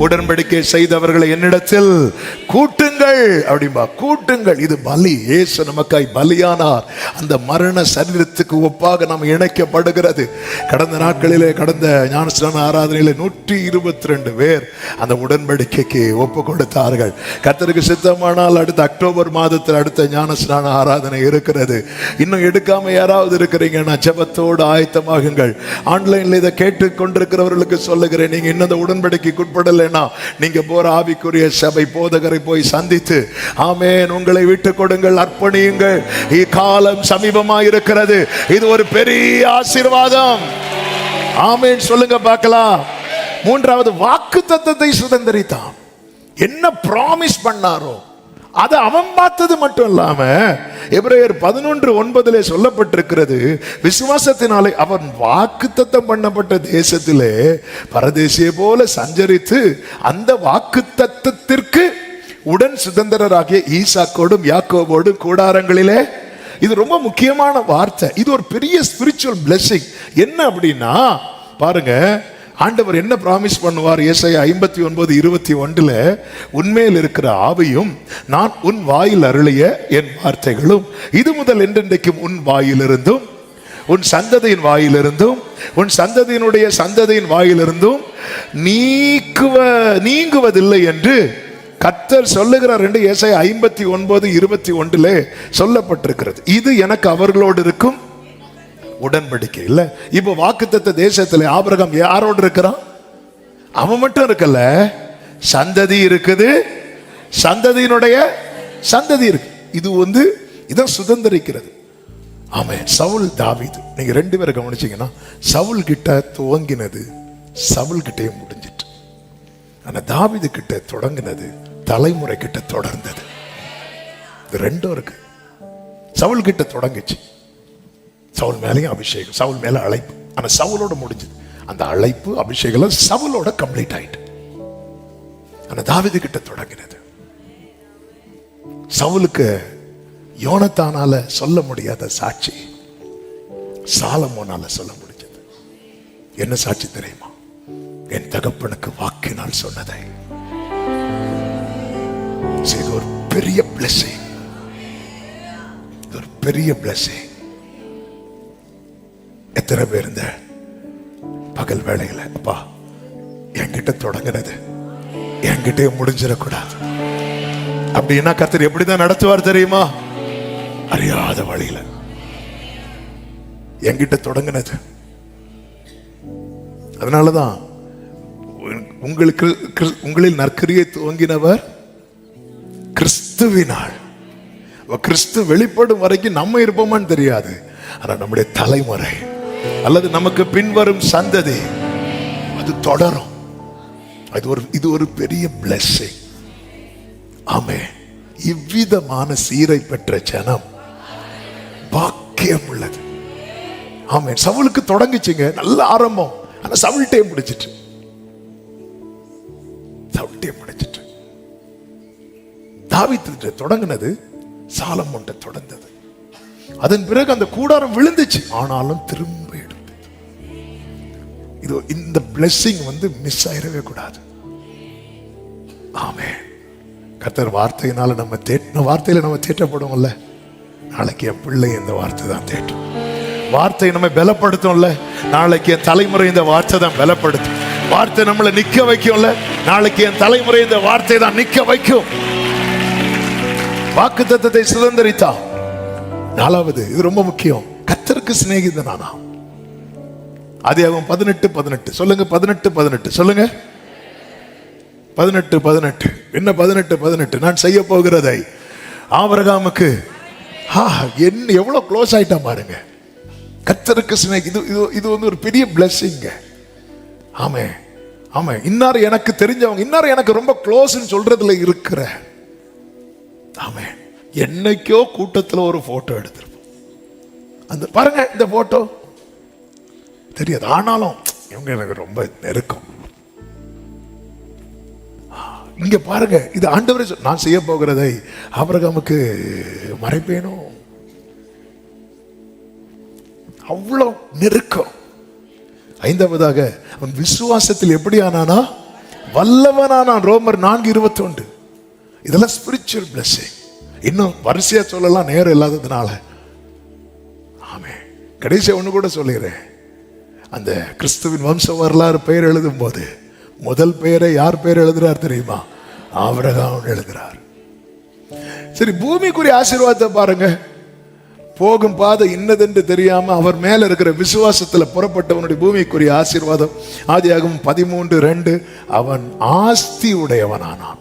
உடன்படிக்கை செய்தவர்களை என்னிடத்தில் கூட்டுங்கள் அப்படின்பா. கூட்டுங்கள், இது பலி. இயேசு நமக்காய் பலியானார். அந்த மரண சரீரத்துக்கு ஒப்பாக நாம் இணைக்கப்படுகிறது. கடந்த நாட்களிலே, கடந்த ஞானஸ்நான ஆராதனையிலே 122 பேர் அந்த உடன்படிக்கைக்கு ஒப்பு கொடுத்தார்கள். கர்த்தருக்கு சித்தமானால் அடுத்த அக்டோபர் மாதத்தில் அடுத்த ஞானஸ்நான ஆராதனை இருக்கிறது. இன்னும் எடுக்காம யாராவது இருக்கிறீங்கன்னா ஜெபத்தோடு ஆயத்தமாகுங்கள். ஆன்லைன்ல இதை கேட்டு கொண்டிருக்கிறவர்களுக்கு சொல்லுகிறேன், நீங்க இன்னும் உடன்படிக்கைக்கு உட்படலைன்னா நீங்க போற ஆவிக்குரிய சபை போதகரை போய் சந்தித்து ஆமென் உங்களை விட்டு கொடுங்கள், அர்ப்பணியுங்கள். காலம் சமீபமாக இருக்கிறது. இது ஒரு பெரிய ஆசீர்வாதம். ஆமென் சொல்லுங்க பார்க்கலாம். மூன்றாவது, வாக்குத்தத்தத்தை சுதந்தரித்தான். என்ன ப்ராமிஸ் பண்ணாரோ அது அவன் பார்த்தது மட்டும் இல்லாம எபிரேயர் 11:9 சொல்லப்பட்டிருக்கிறது, விசுவாசத்தினாலே அவன் வாக்குத்தத்தம் பண்ணப்பட்ட தேசத்திலே பரதேசியை போல சஞ்சரித்து அந்த வாக்குத்தத்தத்திற்கு உடன் சுதந்திரராகிய ஈசாக்கோடும் யாக்கோபோடும் கூடாரங்களிலே. இது ரொம்ப முக்கியமான வார்த்தை. இது ஒரு பெரிய ஸ்பிரிச்சுவல் பிளெஸிங். என்ன அப்படின்னா பாருங்க, ஆண்டவர் என்ன ப்ராமிஸ் பண்ணுவார்? ஏசாயா 59:21 உன்மேல் இருக்கிற ஆவியும் நான் உன் வாயில் அருளிய என் வார்த்தைகளும் இது முதல் என்றென்றைக்கும் உன் வாயிலிருந்தும் உன் சந்ததியின் வாயிலிருந்தும் உன் சந்ததியினுடைய சந்ததியின் வாயிலிருந்தும் நீங்குவதில்லை என்று கர்த்தர் சொல்லுகிறார் என்று ஏசாயா 59:21 சொல்லப்பட்டிருக்கிறது. இது எனக்கு அவர்களோடு இருக்கும் உடன்படிக்கை இல்ல. இப்ப வாக்குத்தத்த தேசத்துல ஆபிரகாம் யாரோடு இருக்கிறான்? அவன் மட்டும் இருக்கல, சந்ததி இருக்குது, சந்ததியினுடைய சந்ததி இருக்கு. இது இதான் சுதந்திரிக்கிறது. ஆமென். சவுல் தாவீது, நீங்க 2 பேரை கவனிச்சீங்கன்னா சவுல் கிட்ட துவங்கினது சவுல் கிட்டே முடிஞ்சிட்டு, ஆனா தாவீது கிட்ட தொடங்கினது தலைமுறை கிட்ட தொடர்ந்தது. இது ரெண்டும் இருக்கு. சவுல் கிட்ட தொடங்கிச்சு, சவுல் மேலேயும் அபிஷேகம், சவுல் மேல அழைப்பு, ஆனா சவுலோட முடிஞ்சது. அந்த அழைப்பு அபிஷேகம் சவுலோட கம்ப்ளீட் ஆயிட்டு, ஆனா தாவீது கிட்ட தொடங்கினது. சவுலுக்கு யோனத்தானால சொல்ல முடியாத சாட்சி சாலமோனால சொல்ல முடிஞ்சது. என்ன சாட்சி தெரியுமா? என் தகப்பனுக்கு வாக்கினால் சொன்னதை. இது ஒரு பெரிய பிளெஸிங், ஒரு பெரிய பிளெஸிங். எத்தனை பேர் இந்த பகல் வேளையில அப்பா என்கிட்ட தொடங்கினது என்கிட்டே முடிஞ்சிடக்கூடாது அப்படின்னா கர்த்தர் எப்படிதான் நடத்துவார் தெரியுமா? அறியாத வழியில என்கிட்ட தொடங்கினது. அதனாலதான் உங்களில் நற்கிரியை துவங்கினவர் கிறிஸ்துவினால். கிறிஸ்து வெளிப்படும் வரைக்கும் நம்ம இருப்போமான்னு தெரியாது, ஆனா நம்முடைய தலைமுறை அல்லது நமக்கு பின்வரும் சந்ததி அது தொடரும். இது ஒரு பெரிய பிளெஸிங். ஆமென். இவ்விதமான சீரை பெற்ற ஜனம் பாக்கியம் உள்ளது. ஆமென். சவுலுக்கு தொடங்கிச்சுங்க, நல்ல ஆரம்பம், ஆனா சவுல்ட்டே முடிச்சிட்டு. தாவீது தொடங்கினது சாலமோன்ட்ட தொடர்ந்தது. அதன் பிறகு அந்த கூடாரம் விழுந்துச்சு, ஆனாலும் திரும்ப எடுத்தது. இது இந்த பிளெஸிங் மிஸ் ஆயிடவே கூடாது. ஆமென். கர்த்தர் வார்த்தையினால வார்த்தையில நம்ம தேற்றப்படுவோம்ல. நாளைக்கு என் பிள்ளை இந்த வார்த்தை தான் தேற்றும். வார்த்தை நம்ம பலப்படுத்தும்ல. நாளைக்கு என் தலைமுறை இந்த வார்த்தை தான் பலப்படுத்தும். வார்த்தை நம்மளை நிக்க வைக்கும்ல. நாளைக்கு என் தலைமுறை இந்த வார்த்தை தான் நிக்க வைக்கும். வாக்குத்தத்தத்தை சுதந்தரித்தா. நாலாவது, இது ரொம்ப முக்கியம், கர்த்தருக்கு சிநேகிதனானா. ஆதியாகமம் 18:18 சொல்லுங்க. 18:18 சொல்லுங்க. 18:18 என்ன? 18:18 நான் செய்ய போகிறதை ஆபிரகாமுக்கு எவ்வளவு க்ளோஸ் ஆயிட்டா பாருங்க. கர்த்தருக்கு சிநேகி. இது வந்து ஒரு பெரிய பிளெஸிங். ஆமே ஆமே. இன்னார் எனக்கு தெரிஞ்சவங்க, இன்னார் எனக்கு ரொம்ப க்ளோஸ்ன்னு சொல்றதுல இருக்கிற. ஆமே. என்னைக்கோ கூட்டத்துல ஒரு போட்டோ எடுத்திருப்போம். அந்த பாருங்க, இந்த போட்டோ தெரியாது, ஆனாலும் இவங்க எனக்கு ரொம்ப நெருக்கம். இங்க பாருங்க, இது ஆண்டவரே நான் செய்ய போகிறதை ஆபிரகாமுக்கு மறைப்பேனோ. அவ்வளவு நெருக்கம். ஐந்தாவதாக, அவன் விசுவாசத்தில் எப்படி ஆனானா? வல்லவனானான். ரோமர் 4:21. இதெல்லாம் ஸ்பிரிச்சுவல் பிளெஸிங். இன்னும் வரிசையா சொல்லலாம், நேரம் இல்லாததுனால. ஆமே. கடைசியா ஒண்ணு கூட சொல்லுகிறேன். அந்த கிறிஸ்துவின் வம்ச வரலாறு பெயர் எழுதும் போது முதல் பெயரை யார் பெயர் எழுதுறார் தெரியுமா? ஆபிரகாம் எழுதுறார். சரி, பூமிக்குரிய ஆசீர்வாதத்தை பாருங்க. போகும் பாதை இன்னதென்று தெரியாம அவர் மேல இருக்கிற விசுவாசத்துல புறப்பட்டவனுடைய பூமிக்குரிய ஆசீர்வாதம். ஆதியாகமம் 13:2 அவன் ஆஸ்தி உடையவனானான்,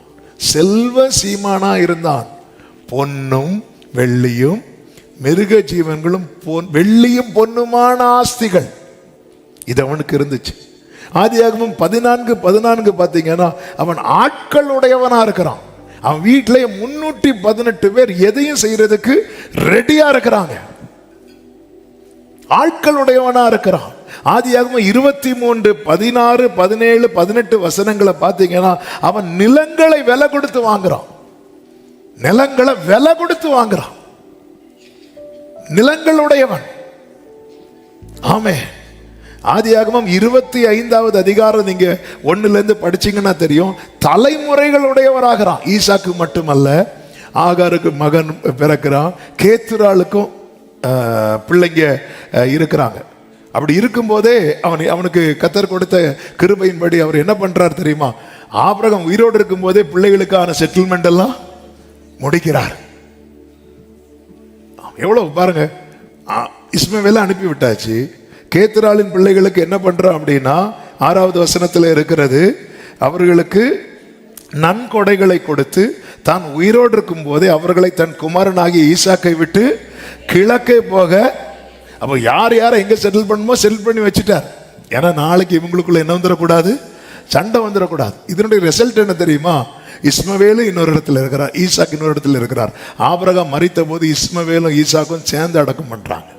செல்வ சீமானா இருந்தான். பொன்னும் வெள்ளியும் மிருக ஜீவன்களும் வெள்ளியும் பொன்னுமான ஆஸ்திகள் இது அவனுக்கு இருந்துச்சு. ஆதியாகமம் 14:14 பார்த்தீங்கன்னா அவன் ஆட்கள் உடையவனா இருக்கிறான். அவன் வீட்டிலே 318 பேர் எதையும் செய்யறதுக்கு ரெடியா இருக்கிறாங்க. ஆட்கள் உடையவனா இருக்கிறான். ஆதியாகமம் 23, 16, 17, 18 வசனங்களை பார்த்தீங்கன்னா அவன் நிலங்களை விலை கொடுத்து வாங்குறான். நிலங்களை விலை கொடுத்து வாங்குறான். நிலங்களுடையவன். ஆமே. ஆதியாகமம் 25வது அதிகாரம் நீங்க 1ல படிச்சீங்கன்னா தெரியும். தலைமுறைகளுடையவராகிறான். ஈசாக்கு மட்டுமல்ல, ஆகாருக்கு மகன் பிறக்கிறான், கேத்துராளுக்கும் பிள்ளைங்க இருக்கிறாங்க. அப்படி இருக்கும்போதே அவனுக்கு கர்த்தர் கொடுத்த கிருபையின்படி அவர் என்ன பண்றார் தெரியுமா? ஆபிரகாம் உயிரோடு இருக்கும் போதே பிள்ளைகளுக்கான செட்டில்மெண்ட் எல்லாம் முடிக்கிறார். எவ்வளவு பாருங்க. இஸ்மவேலை அனுப்பி விட்டாச்சு. கேத்துராளின் பிள்ளைகளுக்கு என்ன பண்றான் அப்படின்னா 6வது வசனத்தில் இருக்கிறது, அவர்களுக்கு நன்கொடைகளை கொடுத்து தான் உயிரோடு இருக்கும் போதே அவர்களை தன் குமாரனாகிய ஈசாக்கை விட்டு கிழக்கே போக. அப்போ யார் யாரை எங்க செட்டில் பண்ணுமோ செட்டில் பண்ணி வச்சுட்டார். ஏன்னா நாளைக்கு இவங்களுக்குள்ள என்ன வந்துடக்கூடாது? சண்டை வந்துடக்கூடாது. இதனுடைய ரிசல்ட் என்ன தெரியுமா? இஸ்மவேலு இன்னொரு இடத்துல இருக்கிறார், ஈசாக்கு இன்னொரு இடத்துல இருக்கிறார். ஆபிரகாம் மரித்த போது இஸ்மவேலும் ஈசாக்கும் சேர்ந்து அடக்கம் பண்றாங்க.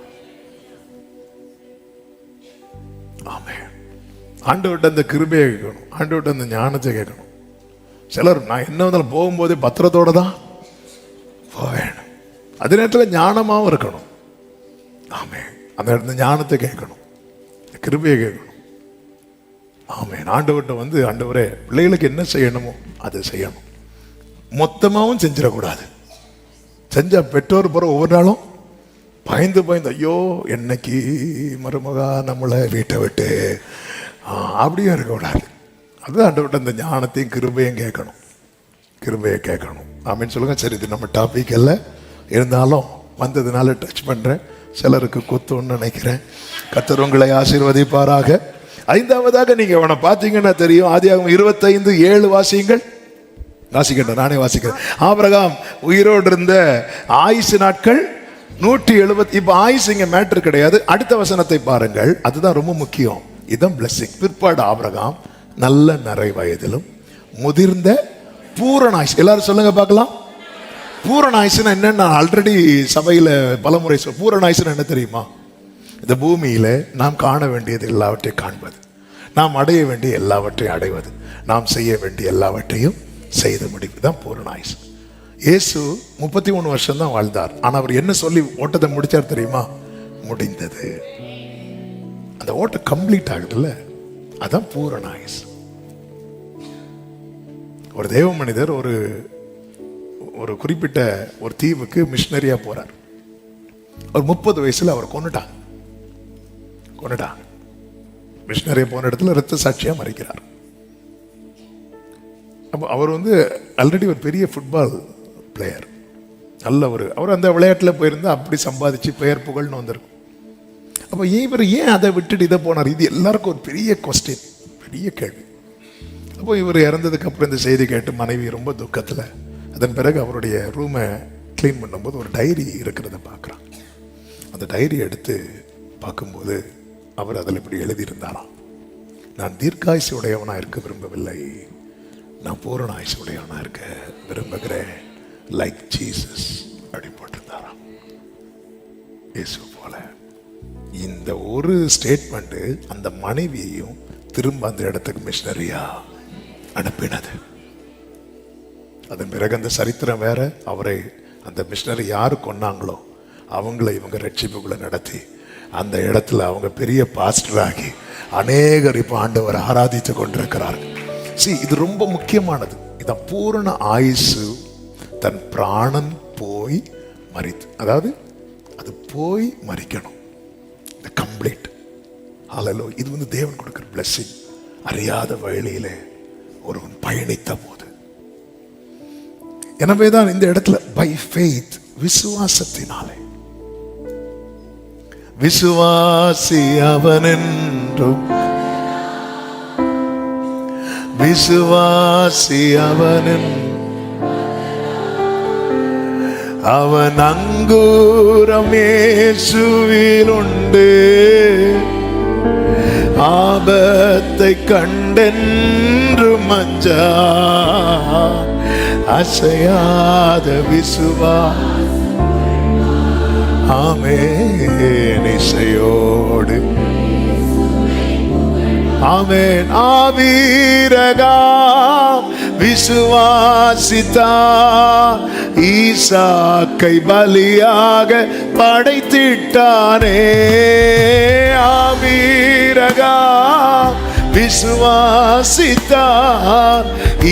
ஆண்டவர்கிட்ட அந்த கிருபையை கேட்கணும், ஆண்டவர்கிட்ட அந்த ஞானத்தை கேட்கணும். சிலர் நான் என்ன வந்தாலும் போகும்போதே பத்திரத்தோட தான் போவேணும். அதே நேரத்தில் ஞானமாகவும் இருக்கணும். ஆமே. அந்த இடத்துல ஞானத்தை கேட்கணும், கிருபையை கேட்கணும். ஆமே. ஆண்டவர்கிட்ட ஆண்டவரே பிள்ளைகளுக்கு என்ன செய்யணுமோ அதை செய்யணும். மொத்தமாகவும் செஞ்சிடக்கூடாது. செஞ்ச பெற்றோர் போகிற ஒவ்வொரு நாளும் பயந்து பயந்து, ஐயோ என்னைக்கு மருமகா நம்மளை வீட்டை விட்டு அப்படியே இருக்கக்கூடாது. அதுதான் ஆண்டவர்கிட்ட அந்த ஞானத்தையும் கிருபையும் கேட்கணும், கிருபையை கேட்கணும். ஆமீன் சொல்லுங்க. சரி, இது நம்ம டாபிக் இல்லை, இருந்தாலும் வந்ததுனால டச் பண்ணுறேன். சிலருக்கு குத்துன்னு நினைக்கிறேன். கர்த்தர் உங்களை ஆசீர்வதிப்பாராக. ஐந்தாவதாக நீங்க அவனை பார்த்தீங்கன்னா தெரியும். ஆதியாகமம் 25:7 வாசியுங்கள். வாசிக்கின்றேன், நானே வாசிக்கிறேன். ஆபிரகாம் உயிரோடு இருந்த ஆயுசு நாட்கள் 170. இப்ப ஆயுசு இங்க மேட்டர் கிடையாது. அடுத்த வசனத்தை பாருங்கள், அதுதான் ரொம்ப முக்கியம். இதுதான் பிளெஸிங். பிற்பாடு ஆபிரகாம் நல்ல நிறை வயதிலும் முதிர்ந்த பூரண ஆயுசு. எல்லாரும் சொல்லுங்க பார்க்கலாம். பூரண ஆயுசுன்னா என்ன? நான் ஆல்ரெடி சபையில பலமுறை பூரண ஆயுசுன்னா என்ன தெரியுமா? இந்த பூமியில நாம் காண வேண்டியது எல்லாவற்றையும் காண்பது, நாம் அடைய வேண்டிய எல்லாவற்றையும் அடைவது, நாம் செய்ய வேண்டிய எல்லாவற்றையும் செய்து முடிவு தான் பூரண ஆயுசு. இயேசு 33 வருஷம் தான் வாழ்ந்தார். ஆனா அவர் என்ன சொல்லி ஓட்டத்தை முடிச்சார் தெரியுமா? முடிந்தது. அந்த ஓட்டம் கம்ப்ளீட் ஆகுதுல்ல, அதான் பூரண ஆயுசு. ஒரு தேவ மனிதர் ஒரு குறிப்பிட்ட ஒரு தீவுக்கு மிஷனரியா போறார். ஒரு 30 வயசுல அவர் கொன்னுட்டாங்க. மிஷினரி போன இடத்துல இரத்த சாட்சியா மறிக்கிறார். அப்போ அவர் ஆல்ரெடி ஒரு பெரிய ஃபுட்பால் பிளேயர், நல்ல அவர் அந்த விளையாட்டில் போயிருந்தா அப்படி சம்பாதிச்சு பெயர் புகழ்னு வந்திருக்கும். அப்போ இவர் ஏன் அதை விட்டுட்டு இதை போனார்? இது எல்லாருக்கும் ஒரு பெரிய கொஸ்டின், பெரிய கேள்வி. அப்போ இவர் இறந்ததுக்கு அப்புறம் இந்த செய்தி கேட்டு மனைவி ரொம்ப துக்கத்தில், அதன் பிறகு அவருடைய ரூமை க்ளீன் பண்ணும்போது ஒரு டைரி இருக்கிறத பார்க்குறான். அந்த டைரி எடுத்து பார்க்கும்போது அவர் அதில் இப்படி எழுதியிருந்தாராம், நான் தீர்க்காயுசு உடையவனாக இருக்க விரும்பவில்லை, நான் பூரண ஆயுசு உடையவனாக இருக்க விரும்புகிறேன், லைக் ஜீசஸ் அப்படி போட்டிருந்தாராம். இயேசு போல. இந்த ஒரு ஸ்டேட்மெண்ட் அந்த மனைவியையும் திரும்ப அந்த இடத்துக்கு மிஷனரியா அனுப்பினது. அதன் பிறகு அந்த சரித்திரம் வேற. அவரை அந்த மிஷனரி யாரு கொன்னாங்களோ அவங்கள இவங்க ரட்சிப்புக்குள்ள நடத்தி அந்த இடத்துல அவங்க பெரிய பாஸ்டர் ஆகி அநேகர் இப்போ ஆண்டவர் ஆராதித்து கொண்டிருக்கிறார்கள். இது ரொம்ப முக்கியமானது. இதான் பூரண ஆயுசு, தன் பிராணன் போய் மரித்து, அதாவது அது போய் மரிக்கணும், கம்ப்ளீட். ஹல்லேலூயா. இது தேவன் கொடுக்கிற பிளெஸிங். அறியாத வழியிலே ஒருவன் பயணித்த போது. எனவேதான் இந்த இடத்துல பை ஃபெய்த், விசுவாசத்தினாலே, விசுவாசி அவன் என்றும், விசுவாசி அவன், அவன் அங்கூரம் இயேசுவில் உண்டு, ஆபத்தை கண்டென்று மஞ்சா, அசையாத விசுவாசி. ஆமென். இசையோடு ஆமென். ஆவீரகாம் விசுவாசித்தா, ஈசாக்கை பலியாக படைத்திட்டானே. ஆவீரகாம் விசுவாசித்தார்,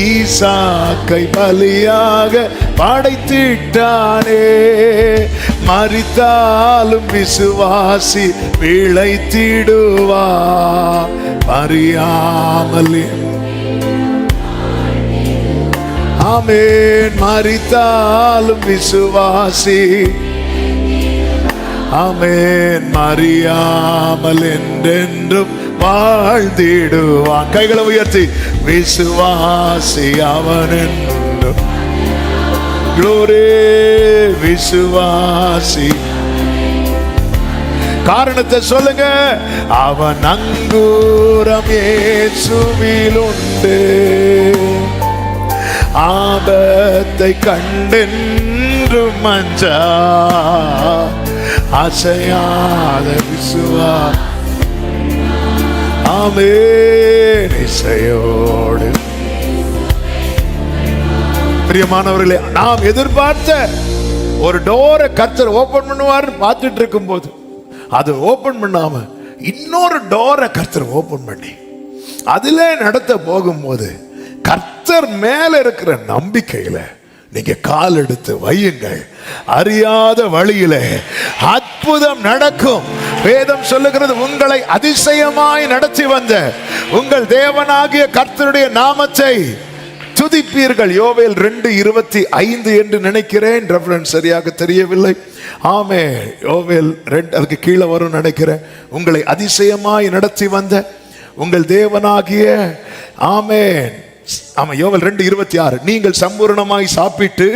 ஈசாக்கை பலியாக படைத்திட்டானே. மரித்தாலும் விசுவாசி பிழைத்திடுவா, அறியாமல். ஆமென். மரித்தாலும் விசுவாசி, ஆமென், மறியாமல் என்றென்றும் வாழ்ந்திடுவான். கைகளை உயர்த்தி, விசுவாசி அவன் என்றும். க்ளோரி. விசுவாசி. காரணத்தை சொல்லுங்க. அவன் அங்கூரம் இயேசுவில் உண்டு, ஆபத்தை கண்டென்று மஞ்சா, அசையாத விசுவாசி. ஆமென். இசையோடு. பிரியமானவர்களே, நாம் எதிர்பார்த்த ஒரு டோரை கர்த்தர் ஓபன் பண்ணுவார் பார்த்துட்டு இருக்கும் போது, அது ஓபன் பண்ணாம இன்னொரு டோரை கர்த்தர் ஓபன் பண்ணி அதிலே நடத்த போகும்போது, கர்த்தர் மேல இருக்கிற நம்பிக்கையில நீங்க கால் எடுத்து வையுங்கள். அறியாத வழியிலே அற்புதம் நடக்கும். வேதம் சொல்லுகிறது, உங்களை அதிசயமாய் நடத்தி வந்த உங்கள் தேவனாகிய கர்த்தருடைய நாமத்தை துதிப்பீர்கள். யோவேல் 2:25 என்று நினைக்கிறேன், ரெஃபரன்ஸ் சரியாக தெரியவில்லை. ஆமென். யோவேல் 2 அதுக்கு கீழே வரும் நினைக்கிறேன். உங்களை அதிசயமாய் நடத்தி வந்த உங்கள் தேவனாகிய, ஆமென், ஆமா, யோவேல் 2:26, நீங்கள் சம்பூர்ணமாய் சாப்பிட்டு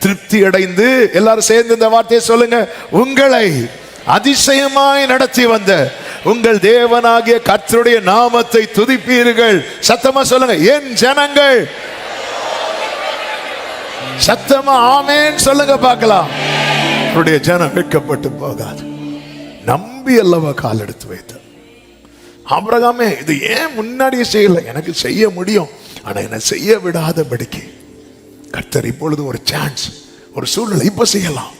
திருப்தி அடைந்து, எல்லாரும் சேர்ந்து இந்த வார்த்தையை சொல்லுங்க, உங்களை அதிசயமாய் நடத்தி வந்த உங்கள் தேவனாகிய கர்த்தருடைய நாமத்தை துதிப்பீர்கள். சத்தமா சொல்லுங்க, என் ஜனங்கள். சத்தமா ஆமென் சொல்லுங்க பார்க்கலாம். அவருடைய ஜனம் வெட்கப்பட்டு போகாது. நம்பி அல்லவா கால் எடுத்து வைத்தார். ஆபிரகாமே, இது ஏன் முன்னாடியே செய்யல? எனக்கு செய்ய முடியும், ஆனா என்ன செய்ய விடாதபடிக்கு கர்த்தர் இப்பொழுது ஒரு சான்ஸ், ஒரு சூழ்நிலை. இப்ப செய்யலாம்,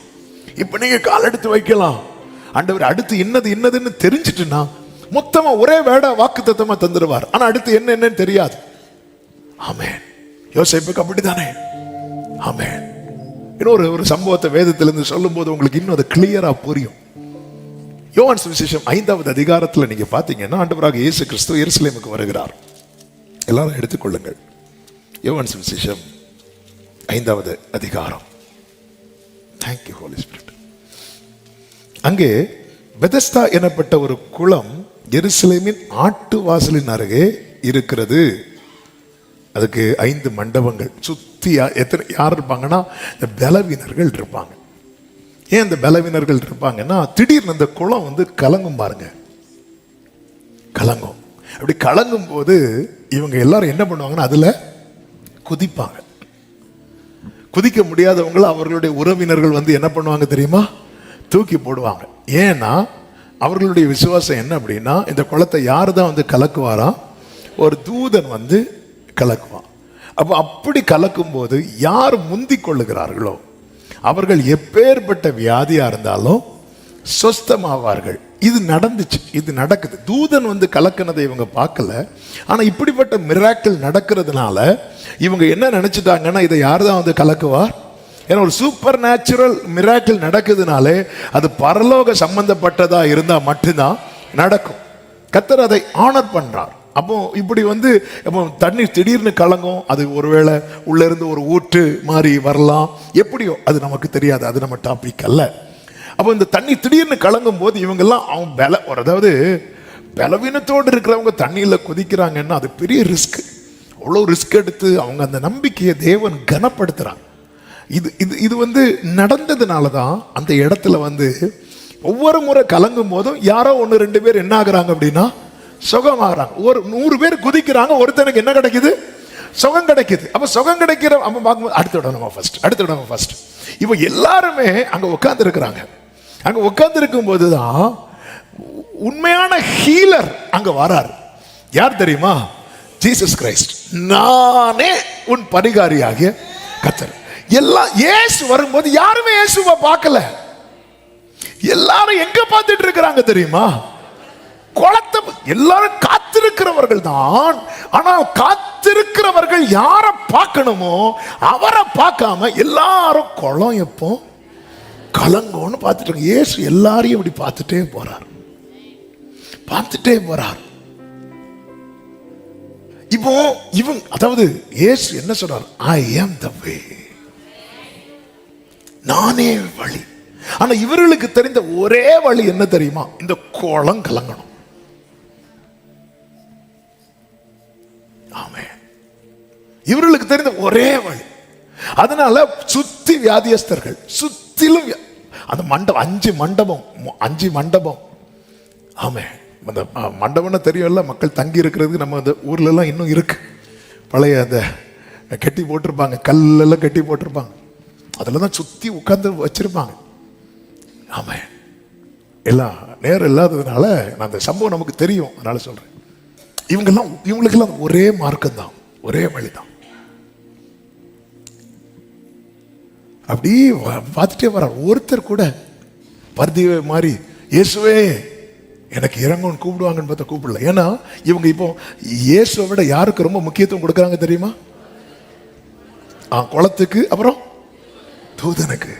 இப்ப நீங்க கால் எடுத்து வைக்கலாம். ஆண்டவர் அடுத்து இன்னதுன்னு தெரிஞ்சிட்டுனா மொத்தமா ஒரே வேட வாக்குத்தத்தமா தந்துடுவார். ஆனா அடுத்து என்னன்னு தெரியாது. ஆமென். யோசேப்புக்கு அப்படித்தானே. ஆமென். இன்னொரு சம்பவத்தை வேதத்திலிருந்து சொல்லும் போது உங்களுக்கு இன்னும் அது கிளியரா புரியும். யோவான் சுவிசேஷம் 5வது அதிகாரத்தில் நீங்க பாத்தீங்கன்னா ஆண்டவராக இயேசு கிறிஸ்து எருசலேமுக்கு வருகிறார். எல்லாரும் எடுத்துக்கொள்ளுங்கள். யோவான் சுவிசேஷம் 5வது அதிகாரம். Thank you holy spirit. அங்கே பெதஸ்தா எனப்பட்ட ஒரு குளம் எருசலேமின் ஆட்டு வாசலின் அருகே இருக்கிறது. அதுக்கு 5 மண்டபங்கள் சுத்தி எத்தனை யார் இருப்பாங்கன்னா இந்த பலவீனர்கள் இருப்பாங்க. ஏன் இந்த பலவீனர்கள் இருப்பாங்கன்னா திடீர்னு அந்த குளம் வந்து கலங்கும் பாருங்க, கலங்கும். அப்படி கலங்கும் போது இவங்க எல்லாரும் என்ன பண்ணுவாங்கன்னா அதுல குதிப்பாங்க. குதிக்க முடியாதவங்களை அவர்களுடைய உறவினர்கள் வந்து என்ன பண்ணுவாங்க தெரியுமா, தூக்கி போடுவாங்க. ஏன்னா அவர்களுடைய விசுவாசம் என்ன அப்படின்னா இந்த குளத்தை யாரு தான் வந்து கலக்குவாரா, ஒரு தூதன் வந்து கலக்குவான். அப்போ அப்படி கலக்கும் போது யார் முந்தி கொள்ளுகிறார்களோ அவர்கள் எப்பேற்பட்ட வியாதியா இருந்தாலும் சொஸ்தமாவார்கள். இது நடந்துச்சு, இது நடக்குது. தூதன் வந்து கலக்கினதை இவங்க பார்க்கல. ஆனா இப்படிப்பட்ட மிராக்கிள் நடக்கிறதுனால இவங்க என்ன நினைச்சிட்டாங்கன்னா இதை யார் தான் வந்து கலக்குவார். ஏன்னா ஒரு சூப்பர் நேச்சுரல் மிராக்கிள் நடக்குதுனாலே அது பரலோக சம்பந்தப்பட்டதா இருந்தா மட்டும்தான் நடக்கும். கர்த்தர் அதை ஆனர் பண்றார். அப்போ இப்படி வந்து தண்ணீர் திடீர்னு கலங்கும். அது ஒருவேளை உள்ள இருந்து ஒரு ஊற்று மாதிரி வரலாம், எப்படியோ அது நமக்கு தெரியாது, அது நம்ம டாபிக் அல்ல. அப்போ இந்த தண்ணி திடீர்னு கலங்கும் போது இவங்கெல்லாம் அதாவது பலவீனத்தோடு இருக்கிறவங்க தண்ணியில் குதிக்கிறாங்கன்னா அது பெரிய ரிஸ்க். அவ்வளோ ரிஸ்க் எடுத்து அவங்க அந்த நம்பிக்கையை தேவன் கனப்படுத்துறாங்க. இது வந்து நடந்ததுனால தான் அந்த இடத்துல வந்து ஒவ்வொரு முறை கலங்கும் போதும் யாரோ 1-2 பேர் என்ன ஆகுறாங்க அப்படின்னா சுகமாகறாங்க. ஒரு 100 பேர் குதிக்கிறாங்க, ஒருத்தனுக்கு என்ன கிடைக்குது, சுகம் கிடைக்குது. அப்ப சுகம் கிடைக்கிற நம்ம பார்க்கும்போது அடுத்த இடம் ஃபர்ஸ்ட். இப்போ எல்லாருமே அங்க உட்கார்ந்து இருக்கிறாங்க. அங்க உட்கார்ந்து இருக்கும் போதுதான் உண்மையான ஹீலர் அங்க வராரு. யார் தெரியுமா? Jesus Christ. நானே உன் பரிகாரியாகிய கர்த்தர். எல்லாம் இயேசு வரும்போது யாருமே இயேசுவை பார்க்கல. எல்லாரும் எங்க பார்த்துட்டு இருக்கிறாங்க தெரியுமா? குளத்தை. எல்லாரும் காத்திருக்கிறவர்கள் தான். ஆனால் காத்திருக்கிறவர்கள் யாரை பார்க்கணுமோ அவரை பார்க்காம எல்லாரும் குளம் எப்போ கலங்கோன்னு பார்த்துட்டு இயேசு எல்லாரையும் இப்படி பார்த்துட்டே போறார். இப்போ இவங்க அதாவது இயேசு என்ன சொல்றார்? ஐ am the way, நானே வழி. ஆனா இவர்களுக்கு தெரிந்த ஒரே வழி என்ன தெரியுமா? இந்த குளம் கலங்கணும். ஆமென். இவர்களுக்கு தெரிந்த ஒரே வழி. அதனால சுத்தி வியாதியஸ்தர்கள், சுத்திலும் அந்த மண்டபம் 5 மண்டபம். ஆமென். அந்த மண்டபம்னு தெரியும்ல, மக்கள் தங்கி இருக்கிறதுக்கு நம்ம அந்த ஊர்ல எல்லாம் இன்னும் இருக்கு. பழைய அந்த கட்டி போட்டிருப்பாங்க, கல்லெல்லாம் கட்டி போட்டிருப்பாங்க, அதில் தான் சுற்றி உட்கார்ந்து வச்சிருப்பாங்க. ஆமாம், எல்லாம் நேரம் இல்லாததுனால நான் அந்த சம்பவம் நமக்கு தெரியும், அதனால சொல்கிறேன். இவங்களுக்கெல்லாம் ஒரே மார்க்கம் தான், ஒரே வழி தான். அப்படி பார்த்துட்டே வர ஒருத்தர் கூட பர்திவே மாதிரி இயேசுவே எனக்கு இறங்குன்னு கூப்பிடுவாங்கன்னு பார்த்தா கூப்பிடல. ஏன்னா இவங்க இப்போ இயேசுவை விட யாருக்கு ரொம்ப முக்கியத்துவம் கொடுக்குறாங்க தெரியுமா? குளத்துக்கு, அப்புறம் தூதனுக்கு.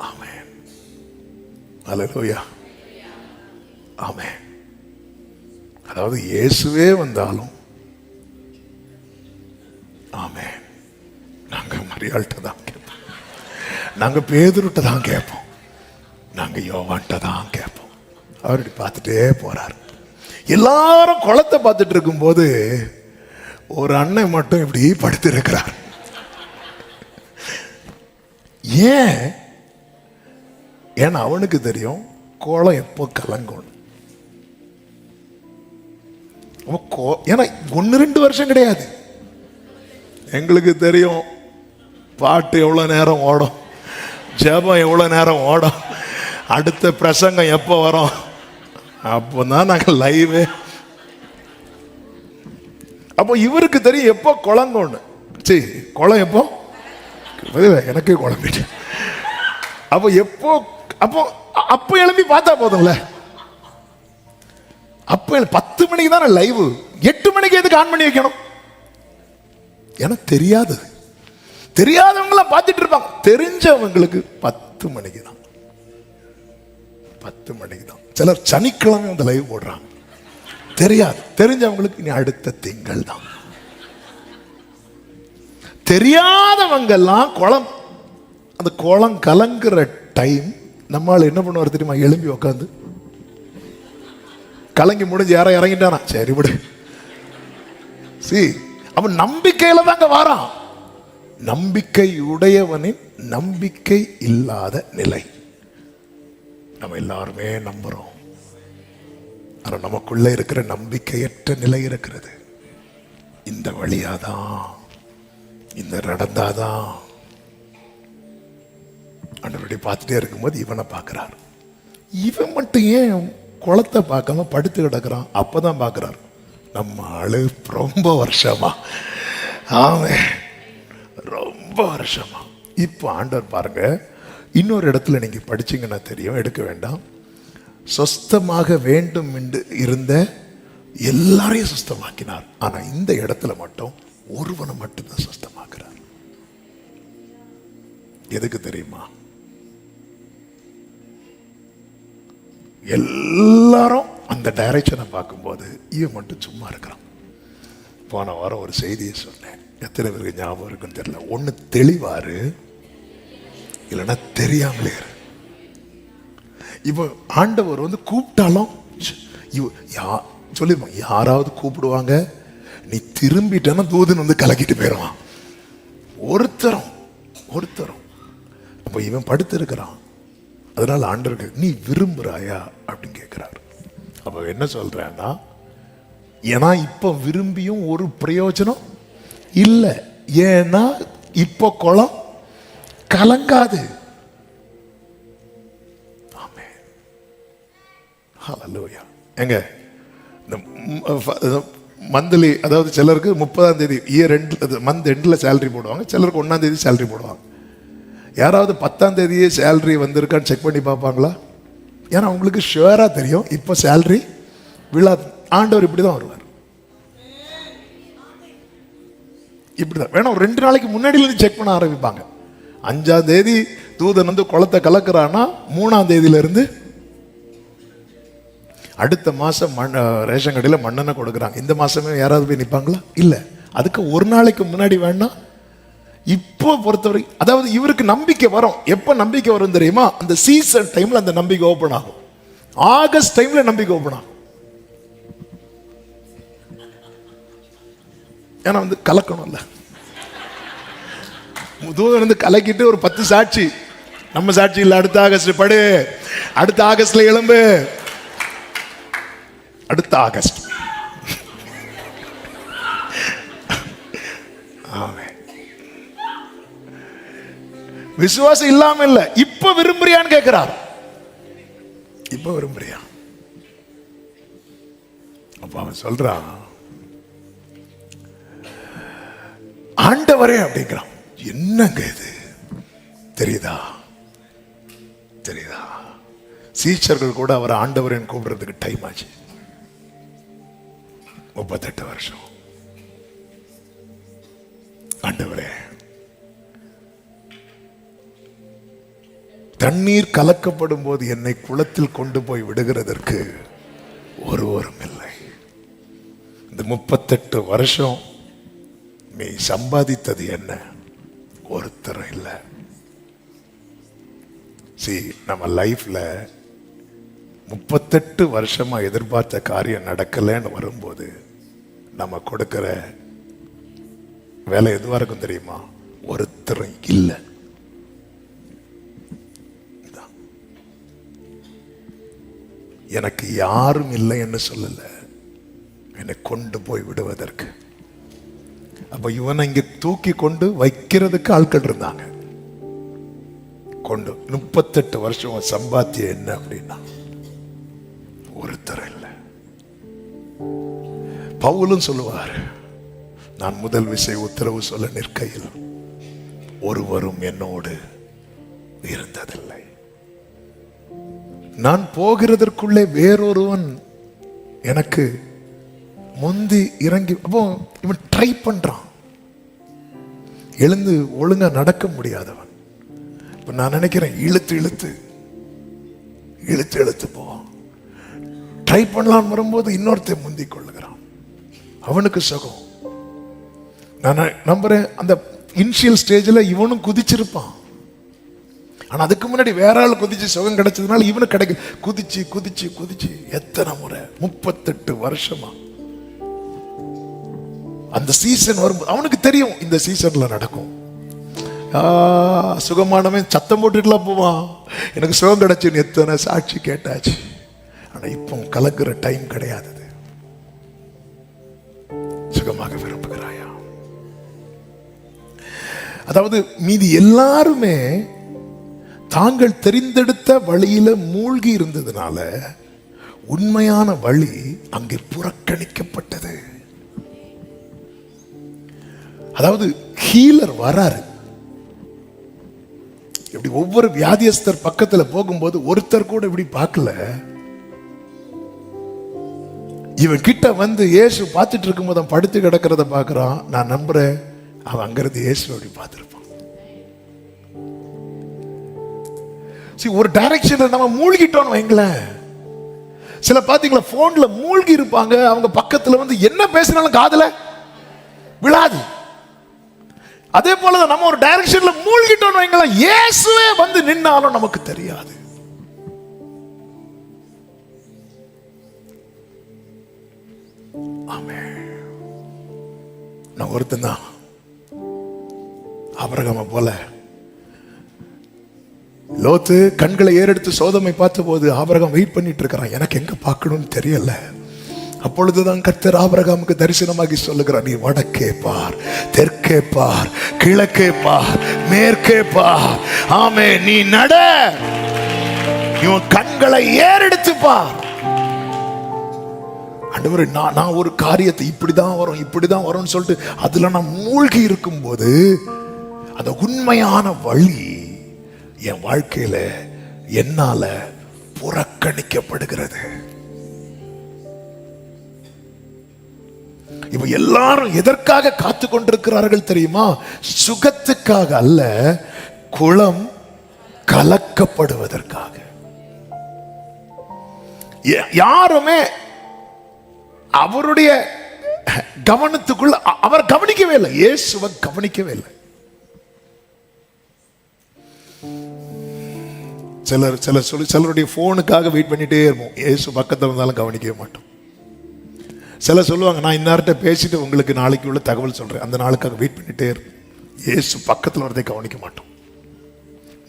ஆமென். அல்லேலூயா. ஆமென். அதாவது இயேசுவே வந்தாலும் ஆமென், நாங்க மரியாள்கிட்ட தான் கேட்போம், நாங்க பேதுருட்ட தான் கேட்போம், நாங்க யோவான்கிட்ட தான் கேட்போம். அவர் இப்படி பார்த்துட்டே போறார். எல்லாரும் குளத்தை பார்த்துட்டு இருக்கும் போது ஒரு அண்ணன் மட்டும் இப்படி படுத்து இருக்கிறார். ஏன்னா அவனுக்கு தெரியும் குளம் எப்போ கலங்கும். ஏன்னா 1-2 வருஷம் கிடையாது. எங்களுக்கு தெரியும் பாட்டு எவ்வளவு நேரம் ஓடும், ஜெபம் எவ்வளவு நேரம் ஓடும், அடுத்த பிரசங்கம் எப்போ வரும், அப்போதான் நாங்கள் லைவே. அப்போ இவருக்கு தெரியும் எப்போ குளங்கொண்டு. சரி, குளம் எப்போ, எனக்கே குழம்பிட்டு. அப்போ எப்போ, அப்போ எழுப்பி பார்த்தா போதும்ல. அப்போ 10 மணிக்கு தானே லைவ், 8 மணிக்கு எதுக்கு ஆன் பண்ணி வைக்கணும்? எனக்கு தெரியாதவங்கள பார்த்துட்டு இருப்பாங்க. தெரிஞ்சவங்களுக்கு 10 மணிக்கு தான். 10 மணிக்கு தான். சிலர் சனிக்கிழமை அந்த லைவ் போடுறாங்க. தெரியாது, தெரிஞ்சவங்களுக்கு இனி அடுத்த திங்கள் தான். தெரியாதவங்க எல்லாம் அந்த குளம் கலங்குற டைம் நம்மால் என்ன பண்ணுவார் தெரியுமா? எழும்பி உக்காந்து கலங்கி முடிஞ்சு யாரோ இறங்கிட்டானா, சரி விடு. அவன் நம்பிக்கையில தாங்க வாரான். நம்பிக்கை உடையவனின் நம்பிக்கை இல்லாத நிலை. நம்ம எல்லாருமே நம்புறோம், ஆனா நமக்குள்ள இருக்கிற நம்பிக்கையற்ற நிலை இருக்கிறது. இந்த வழியாதான், இந்த நடந்தாதான். ஆண்டவருடைய பார்த்துட்டே இருக்கும்போது இவனை பார்க்கிறார். இவன் மட்டும் ஏன் குளத்தை பார்க்காம படுத்து கிடக்குறான்? அப்பதான் பார்க்கிறார், நம்ம ஆளு ரொம்ப வருஷமா, ஆமே ரொம்ப வருஷமா. இப்போ ஆண்டவர் பாருங்க, இன்னொரு இடத்துல நீங்க படிச்சீங்கன்னா தெரியும், எடுக்க வேண்டாம். சொஸ்தமாக வேண்டும் என்று இருந்த எல்லாரையும் சுஸ்தமாக்கினார். ஆனா இந்த இடத்துல மட்டும் ஒருவனை மட்டும்தான் சுஸ்தமாக்குறார். எதுக்கு தெரியுமா? எல்லாரும் அந்த டைரக்ஷனை பார்க்கும்போது இவன் மட்டும் சும்மா இருக்கிறான். போன வாரம் ஒரு செய்தியை சொன்னேன், எத்தனை பேருக்கு ஞாபகம் இருக்குன்னு தெரியல. ஒண்ணு தெளிவாரு, இல்லைன்னா தெரியாமலே. இப்போ ஆண்டவர் கூப்பிட்டாலும் சொல்லிருப்பான், யாராவது கூப்பிடுவாங்க, நீ திரும்பிட்டேன்னா தூதன் கலக்கிட்டு போயிடுவான். ஒருத்தரும் அப்ப இவன் படுத்து இருக்கிறான். அதனால ஆண்டவருக்கு நீ விரும்புறாயா அப்படின்னு கேட்கிறாரு. அப்ப என்ன சொல்றேன்னா, ஏன்னா இப்ப விரும்பியும் ஒரு பிரயோஜனம் இல்லை. ஏன்னா இப்ப குளம் கலங்காது. ஹல்லேலூயா. எங்க இந்த மந்த்லி, அதாவது சிலருக்கு 30ஆம் தேதி இயர் எண்ட் மந்த் எண்டில் சேலரி போடுவாங்க, சிலருக்கு 1ஆம் தேதி சேலரி போடுவாங்க. யாராவது 10ஆம் தேதியே சேலரி வந்திருக்கான்னு செக் பண்ணி பார்ப்பாங்களா? ஏன்னா உங்களுக்கு ஷுவரா தெரியும் இப்போ சேலரி விழாது. ஆண்டவர் இப்படிதான் வருவார், இப்படிதான் வேணும். 2 நாளைக்கு முன்னாடியிலிருந்து செக் பண்ண ஆரம்பிப்பாங்க. 5ஆம் தேதி தூதன் குளத்தை கலக்குறான்னா 3ஆம் தேதியில இருந்து அடுத்த மாசம் ரேஷன் கடையில் மண்ணெண்ணெய் கொடுக்குறாங்க. இந்த மாசமே யாராவது போய் நிற்பாங்களா? இல்லை. அதுக்கு ஒரு நாளைக்கு முன்னாடி வேணா. இப்போ பொறுத்தவரை, அதாவது இவருக்கு நம்பிக்கை வரும். எப்ப நம்பிக்கை வரும் தெரியுமா? அந்த சீசன் டைம்ல அந்த நம்பிக்கை ஓபன் ஆகும். ஆகஸ்ட் டைம்ல நம்பிக்கை ஓபன் ஆகும். ஏன்னா கலக்கணும்ல. தூதன் கலக்கிட்டு ஒரு 10 சாட்சி, நம்ம சாட்சி இல்லை, அடுத்த ஆகஸ்ட் படு, அடுத்த ஆகஸ்ட்ல எழும்பு, அடுத்த ஆகஸ்ட். விசுவாசம் இல்லாம இல்ல, இப்ப விரும்புறியான்னு கேட்கிறார். இப்ப விரும்புறியா? அப்ப அவன் சொல்றான், ஆண்டவரே அப்படிங்கிறான். என்னங்க இது? தெரியுதா? சீச்சர்கள் கூட அவர் ஆண்டவரேன்னு கூப்பிடுறதுக்கு டைம் ஆச்சு. 38 வருஷம். ஆண்டவரே, தண்ணீர் கலக்கப்படும் போது என்னை குளத்தில் கொண்டு போய் விடுகிறதற்கு ஒருவரும் இல்லை. இந்த 38 வருஷம் நீ சம்பாதித்தது என்ன? ஒருத்தரும் இல்லை. நம்ம லைஃப்ல 38 வருஷமா எதிர்பார்த்த காரியம் நடக்கலன்னு வரும்போது நம்ம கொடுக்கிற வேலை எதுவா இருக்கும் தெரியுமா? ஒருத்தரும் இல்லை. எனக்கு யாரும் இல்லை என்று சொல்லல, என்னை கொண்டு போய் விடுவதற்கு. அப்ப இவனை இங்க தூக்கி கொண்டு வைக்கிறதுக்கு ஆட்கள் இருந்தாங்க. கொண்டு 38 வருஷம் சம்பாத்தியம் என்ன அப்படின்னா ஒருத்தர் இல்லை. பவுலும் சொல்லுவார், நான் முதல் விசை உத்தரவு சொல்ல நிற்கையில் ஒருவரும் என்னோடு இருந்ததில்லை. நான் போகிறதற்குள்ளே வேறொருவன் எனக்கு முந்தி இறங்கி. அப்போ இவன் ட்ரை பண்றான், எழுந்து ஒழுங்கா நடக்க முடியாதவன். இப்ப நான் நினைக்கிறேன், இழுத்து இழுத்து இழுத்து போவான். ட்ரை பண்ணலான்னு வரும்போது இன்னொருத்தன் முந்தி கொள்ளுகிறான். அவனுக்கு சுகம். நான் நம்புறேன் அந்த இனிஷியல் ஸ்டேஜில் இவனும் குதிச்சிருப்பான். ஆனா அதுக்கு முன்னாடி வேற ஆள் குதிச்சு சுகம் கிடைச்சதுனால இவனுக்கு கிடைக்கும். குதிச்சு குதிச்சு குதிச்சு எத்தனை முறை, 38 வருஷமா. அந்த சீசன் வரும்போது அவனுக்கு தெரியும் இந்த சீசன்ல நடக்கும். சுகமானவன் சத்தம் போட்டுட்டுலாம் போவான், எனக்கு சுகம் கிடைச்சுன்னு எத்தனை சாட்சி கேட்டாச்சு. ஆனா இப்போ கலக்குற டைம் கிடையாது. சுகமாக விரும்புகிறாயா? அதாவது மீதி எல்லாருமே தாங்கள் தெரிந்தெடுத்த வழியில மூழ்கி இருந்ததுனால உண்மையான வழி அங்கே புறக்கணிக்கப்பட்டது. அதாவது ஹீலர் வராரு. இப்படி ஒவ்வொரு வியாதியஸ்தர் பக்கத்துல போகும்போது ஒருத்தர் கூட இப்படி பார்க்கல. இவன் கிட்ட வந்து இயேசு பார்த்துட்டு இருக்கும்போது அவன் படுத்து கிடக்கிறத பார்க்கறான். நான் நம்புறேன் அவன் அங்கிருந்து இயேசு அப்படி பார்த்திருப்பான். ஒரு டைரக்ஷன்ல நம்ம மூழ்கிட்டோம் வைங்களேன். சில பாத்தீங்களா போன்ல மூழ்கி இருப்பாங்க, அவங்க பக்கத்துல வந்து என்ன பேசினாலும் காதுல விழாது. அதே போலதான் நம்ம ஒரு டைரக்ஷன்ல மூழ்கிட்டோம் வைங்களேன், இயேசுவே வந்து நின்னாலும் நமக்கு தெரியாது. நான் ஒருத்தன் தான் ஆபிரகாமை போல. லோத்து கண்களை ஏறெடுத்து சோதமை பார்த்த போது ஆபிரகாம் வெயிட் பண்ணிட்டு இருக்கிறான், எனக்கு எங்க பார்க்கணும்னு தெரியல. அப்பொழுதுதான் கர்த்தர் ஆபிரகாமுக்கு தரிசனமாகி சொல்லுகிறார், நீ வடக்கே பார், தெற்கே பார், கிழக்கே பார், மேற்கே பார். ஆமே, நீ நட, கண்களை ஏறெடுத்து பார். ஆண்டவரே, நான் ஒரு காரியத்தை இப்படிதான் வரும் இப்படிதான் வரும்னு சொல்லிட்டு அதுல நான் மூழ்கி இருக்கும் போது அந்த உண்மையான வழி என் வாழ்க்கையில என்னால புறக்கணிக்கப்படுகிறது. இப்ப எல்லாரும் எதற்காக காத்து கொண்டிருக்கிறார்கள் தெரியுமா? சுகத்துக்காக அல்ல, குளம் கலக்கப்படுவதற்காக. யாருமே அவருடைய கவனத்துக்குள்ள அவர் கவனிக்கவே இல்லை, இயேசுவை கவனிக்கவே இல்லை. சிலருடைய போனுக்காக வெயிட் பண்ணிட்டே இருப்போம், இயேசு பக்கத்தில் வந்தாலும் கவனிக்கவே மாட்டோம். சிலர் சொல்லுவாங்க, நான் இன்னார்கிட்ட பேசிட்டு உங்களுக்கு நாளைக்கு உள்ள தகவல் சொல்றேன், அந்த நாளுக்காக வெயிட் பண்ணிட்டே இருப்போம். இயேசு பக்கத்தில் வரதை கவனிக்க மாட்டோம்,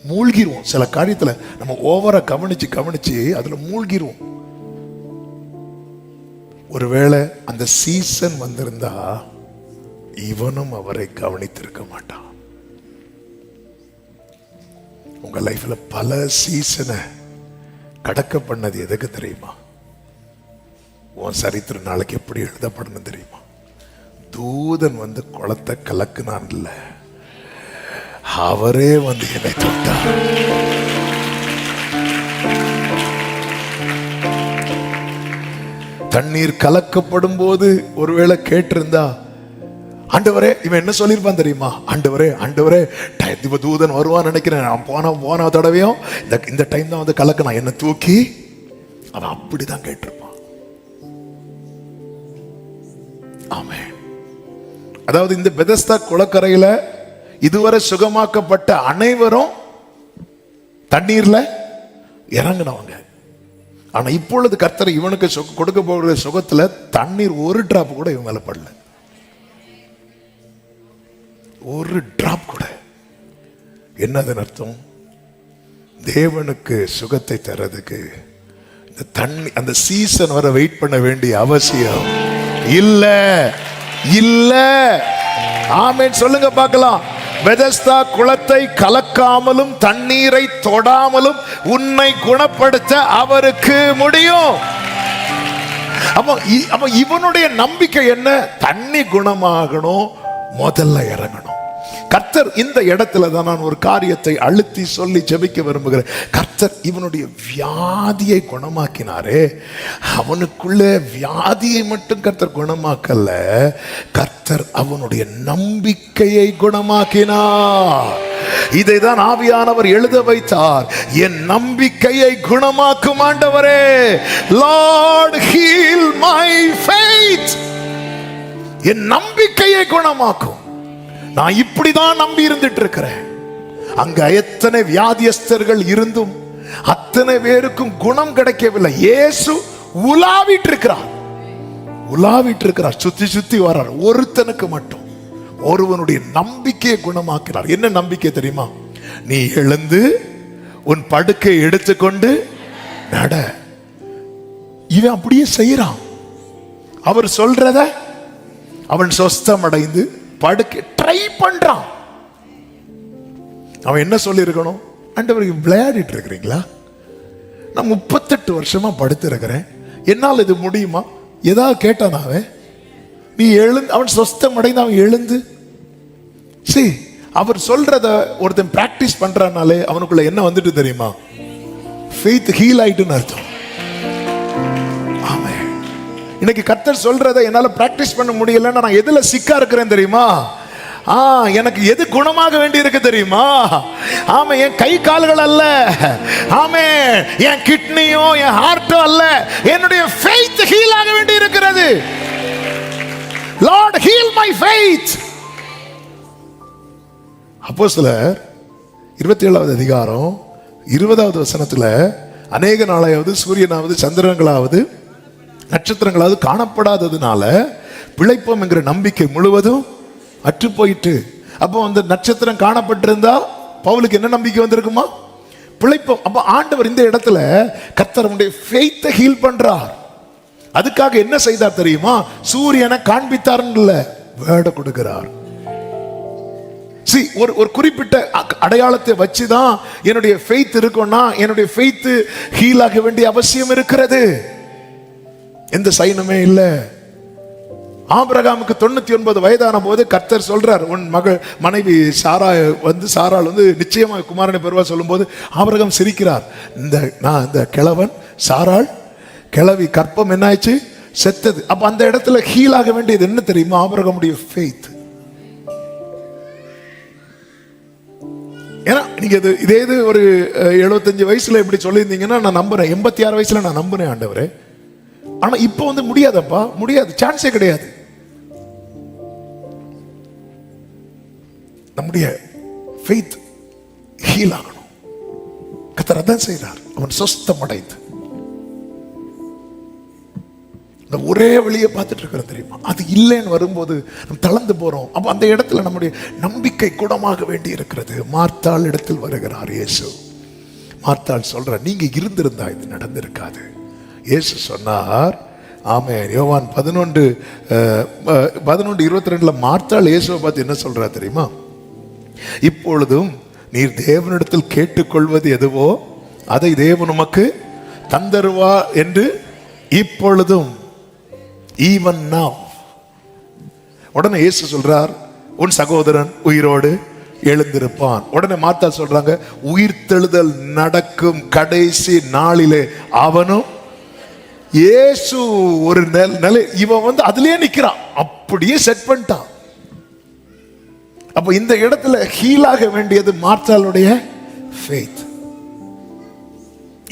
மூழ்கிடுவோம். சில காரியத்துல நம்ம ஓவரா கவனிச்சு அதுல மூழ்கிடுவோம். ஒருவேளை அந்த சீசன் வந்திருந்தா இவனும் அவரை கவனித்திருக்க மாட்டான். உங்க லைஃப்ல பல சீசனை கடக்க பண்ணது எதுக்கு தெரியுமா? உன் சரித்திர நாளைக்கு எப்படி எழுதப்படணும் தெரியுமா? தூதன் வந்து குளத்தை கலக்குனான் இல்ல, அவரே வந்து என்னை தொட்டார். தண்ணீர் கலக்கப்படும் போது ஒருவேளை கேட்டிருந்தா, ஆண்டவரே, இவன் என்ன சொல்லியிருப்பான் தெரியுமா? ஆண்டவரே தூதன் வருவான்னு நினைக்கிறேன், நான் போன தடவையும் இந்த டைம் தான் வந்து கலக்க என்ன தூக்கி, அவன் அப்படிதான் கேட்டிருப்பான். ஆமென். அதாவது இந்த பெதஸ்தா குளக்கரையில இதுவரை சுகமாக்கப்பட்ட அனைவரும் தண்ணீர்ல இறங்கினவங்க. ஆனா இப்பொழுது கர்த்தர் இவனுக்கு கொடுக்க போகிற சுகத்துல தண்ணீர் ஒரு டிராப் கூட இவன் மேல படல, ஒரு டிராப் கூட. என்னது அர்த்தம்? தேவனுக்கு சுகத்தை தரதுக்கு இந்த தண்ணி, அந்த சீசன் வர வெயிட் பண்ண வேண்டிய அவசியம் இல்ல. ஆமென் சொல்லுங்க பார்க்கலாம். பெதஸ்தா குளத்தை கலக்காமலும் தண்ணீரை தொடாமலும் உன்னை குணப்படுத்த அவருக்கு முடியும். அப்ப இவனுடைய நம்பிக்கை என்ன? தண்ணி குணமாகணும், முதல்ல இறங்கணும். கர்த்தர் இந்த இடத்துல தான் நான் ஒரு காரியத்தை அழுத்தி சொல்லி ஜெபிக்க விரும்புகிறேன். கர்த்தர் இவனுடைய வியாதியை குணமாக்கினாரே, அவனுக்குள்ள வியாதியை மட்டும் கர்த்தர் குணமாக்கல, கர்த்தர் அவனுடைய நம்பிக்கையை குணமாக்கினார். இதைதான் ஆவியானவர் எழுத வைத்தார். என் நம்பிக்கையை குணமாக்கும் ஆண்டவரே, Lord heal my faith. என் நம்பிக்கையை குணமாக்கும். நான் இப்படிதான் நம்பி இருந்துட்டு இருக்கிறேன். அங்க எத்தனை வியாதியஸ்தர்கள் இருந்தும் அத்தனை பேருக்கும் குணம் கிடைக்கவில்லை. இயேசு உலாவிட்டு இருக்கிறார், சுத்தி சுத்தி வர்றார். ஒருத்தனுக்கு மட்டும் ஒருவனுடைய நம்பிக்கையை குணமாக்கிறார். என்ன நம்பிக்கை தெரியுமா? நீ எழுந்து உன் படுக்கை எடுத்துக்கொண்டு நட. இவன் அப்படியே செய்யறான். அவர் சொல்றத அவன் சொஸ்தம் அடைந்து படுக்கை ட்ரை பண்றான். அவன் என்ன சொல்லி இருக்கணும்? ஆண்டவருக்கு விளையாடிட்டு இருக்கிறீங்களா? நான் 38 வருஷமா படுத்து இருக்கிறேன், என்னால் இது முடியுமா? ஏதாவது கேட்டான் அவன்? நீ எழுந்து, அவன் சொஸ்தம் அடைந்து அவன் எழுந்து அவர் சொல்றத ஒருத்தன் பிராக்டிஸ் பண்றானாலே அவனுக்குள்ள என்ன வந்துட்டு தெரியுமா? ஃபெய்த் ஹீல் ஆயிட்டுன்னு அர்த்தம். ஆமென். இன்னைக்கு கர்த்தர் சொல்றத என்னால பிராக்டிஸ் பண்ண முடியலன்னா நான் எதுல சிக்கா இருக்கிறேன் தெரியுமா? எனக்கு எது குணமாக வேண்டி இருக்கு தெரியுமா? ஆமா, என் கை கால்கள் அல்ல, ஆமே என் கிட்னியோ என் ஹார்ட்டோ அல்ல, என்னுடைய ஃபெய்த் ஹீல் ஆக வேண்டி இருக்கிறது. Lord heal my faith. அப்போஸ்தலர் 27வது அதிகாரம் 20வது வசனத்துல, அநேக நாளாவது சூரியனாவது சந்திரங்களாவது நட்சத்திரங்களாவது காணப்படாததுனால பிழைப்போம் என்கிற நம்பிக்கை முழுவதும் அற்று போயிட்டு. அப்போ அந்த நட்சத்திரம் காணப்பட்டிருந்தா பவுலுக்கு என்ன நம்பிக்கை வந்திருக்குமா? பிழைப்போம். அப்ப ஆண்டவர் இந்த இடத்துல கர்த்தருடைய ஃபெய்த்தை ஹீல் பண்றார். அதுக்காக என்ன செய்தார் தெரியுமா? சூரியனை காண்பித்தார்ல வேர்டை கொடுக்கிறார். ஒரு குறிப்பிட்ட அடையாளத்தை வச்சுதான் என்னுடைய ஃபெய்த் இருக்கும்னா என்னுடைய ஃபெய்த் ஹீல் ஆக வேண்டிய அவசியம் இருக்கிறது. எந்த சைனுமே இல்ல. ஆபிரகாமுக்கு 99 வயதான போது கர்த்தர் சொல்றார், உன் மனைவி சாராள் நிச்சயமாக குமாரனை பெறுவா சொல்லும் போது ஆபிரகாம் சிரிக்கிறார். இந்த கிழவன் சாராள் கிழவி கற்பம் என்ன ஆயிடுச்சு? செத்தது. அப்ப அந்த இடத்துல ஹீல் ஆக வேண்டியது என்ன தெரியுமா? ஆபிரகாமுடைய ஃபெய்த். ஏன்னா நீங்க இதே ஒரு 75 வயசுல இப்படி சொல்லியிருந்தீங்கன்னா நான் நம்புறேன். 86 வயசுல நான் நம்புறேன் ஆண்டவரே. ஆனா இப்போ முடியாதப்பா, முடியாது, சான்ஸே கிடையாது. நம்முடைய ஃபெய்த் ஹீல் ஆகணும். கர்த்தர் அதான் செய்றார். அவன் சொஸ்தம் அடைந்து இந்த ஒரே வழியை பார்த்துட்டு இருக்கிறோம் தெரியுமா? அது இல்லைன்னு வரும்போது நம்ம தளர்ந்து போறோம். அப்ப அந்த இடத்துல நம்முடைய நம்பிக்கை குணமாக வேண்டி இருக்கிறது. மார்த்தாள் இடத்தில் வருகிறார் இயேசு. மார்த்தாள் சொல்ற, நீங்க இருந்திருந்தா இது நடந்திருக்காது. இயேசு சொன்னார், ஆமென். யோவான் 11:22 மார்த்தாள் இயேசுவை பார்த்து என்ன சொல்றா தெரியுமா? இப்பொழுதும் நீர் தேவனிடத்தில் கேட்டுக்கொள்வது எதுவோ அதை தேவன் உமக்கு தந்தருவா என்று இப்பொழுதும், ஈவன் நவ். உடனே இயேசு சொல்றார், உன் சகோதரன் உயிரோடு எழுந்திருப்பான். உடனே மார்த்தாள் சொல்றாங்க, உயிர்த்தெழுதல் நடக்கும் கடைசி நாளிலே அவனும். இயேசு ஒரு நிலை, இவன் அதுலயே நிக்கிறான், அப்படியே செட் பண்ணிட்டான். அப்ப இந்த இடத்துல ஹீலாக வேண்டியது மார்த்தாளுடைய ஃபெய்த்.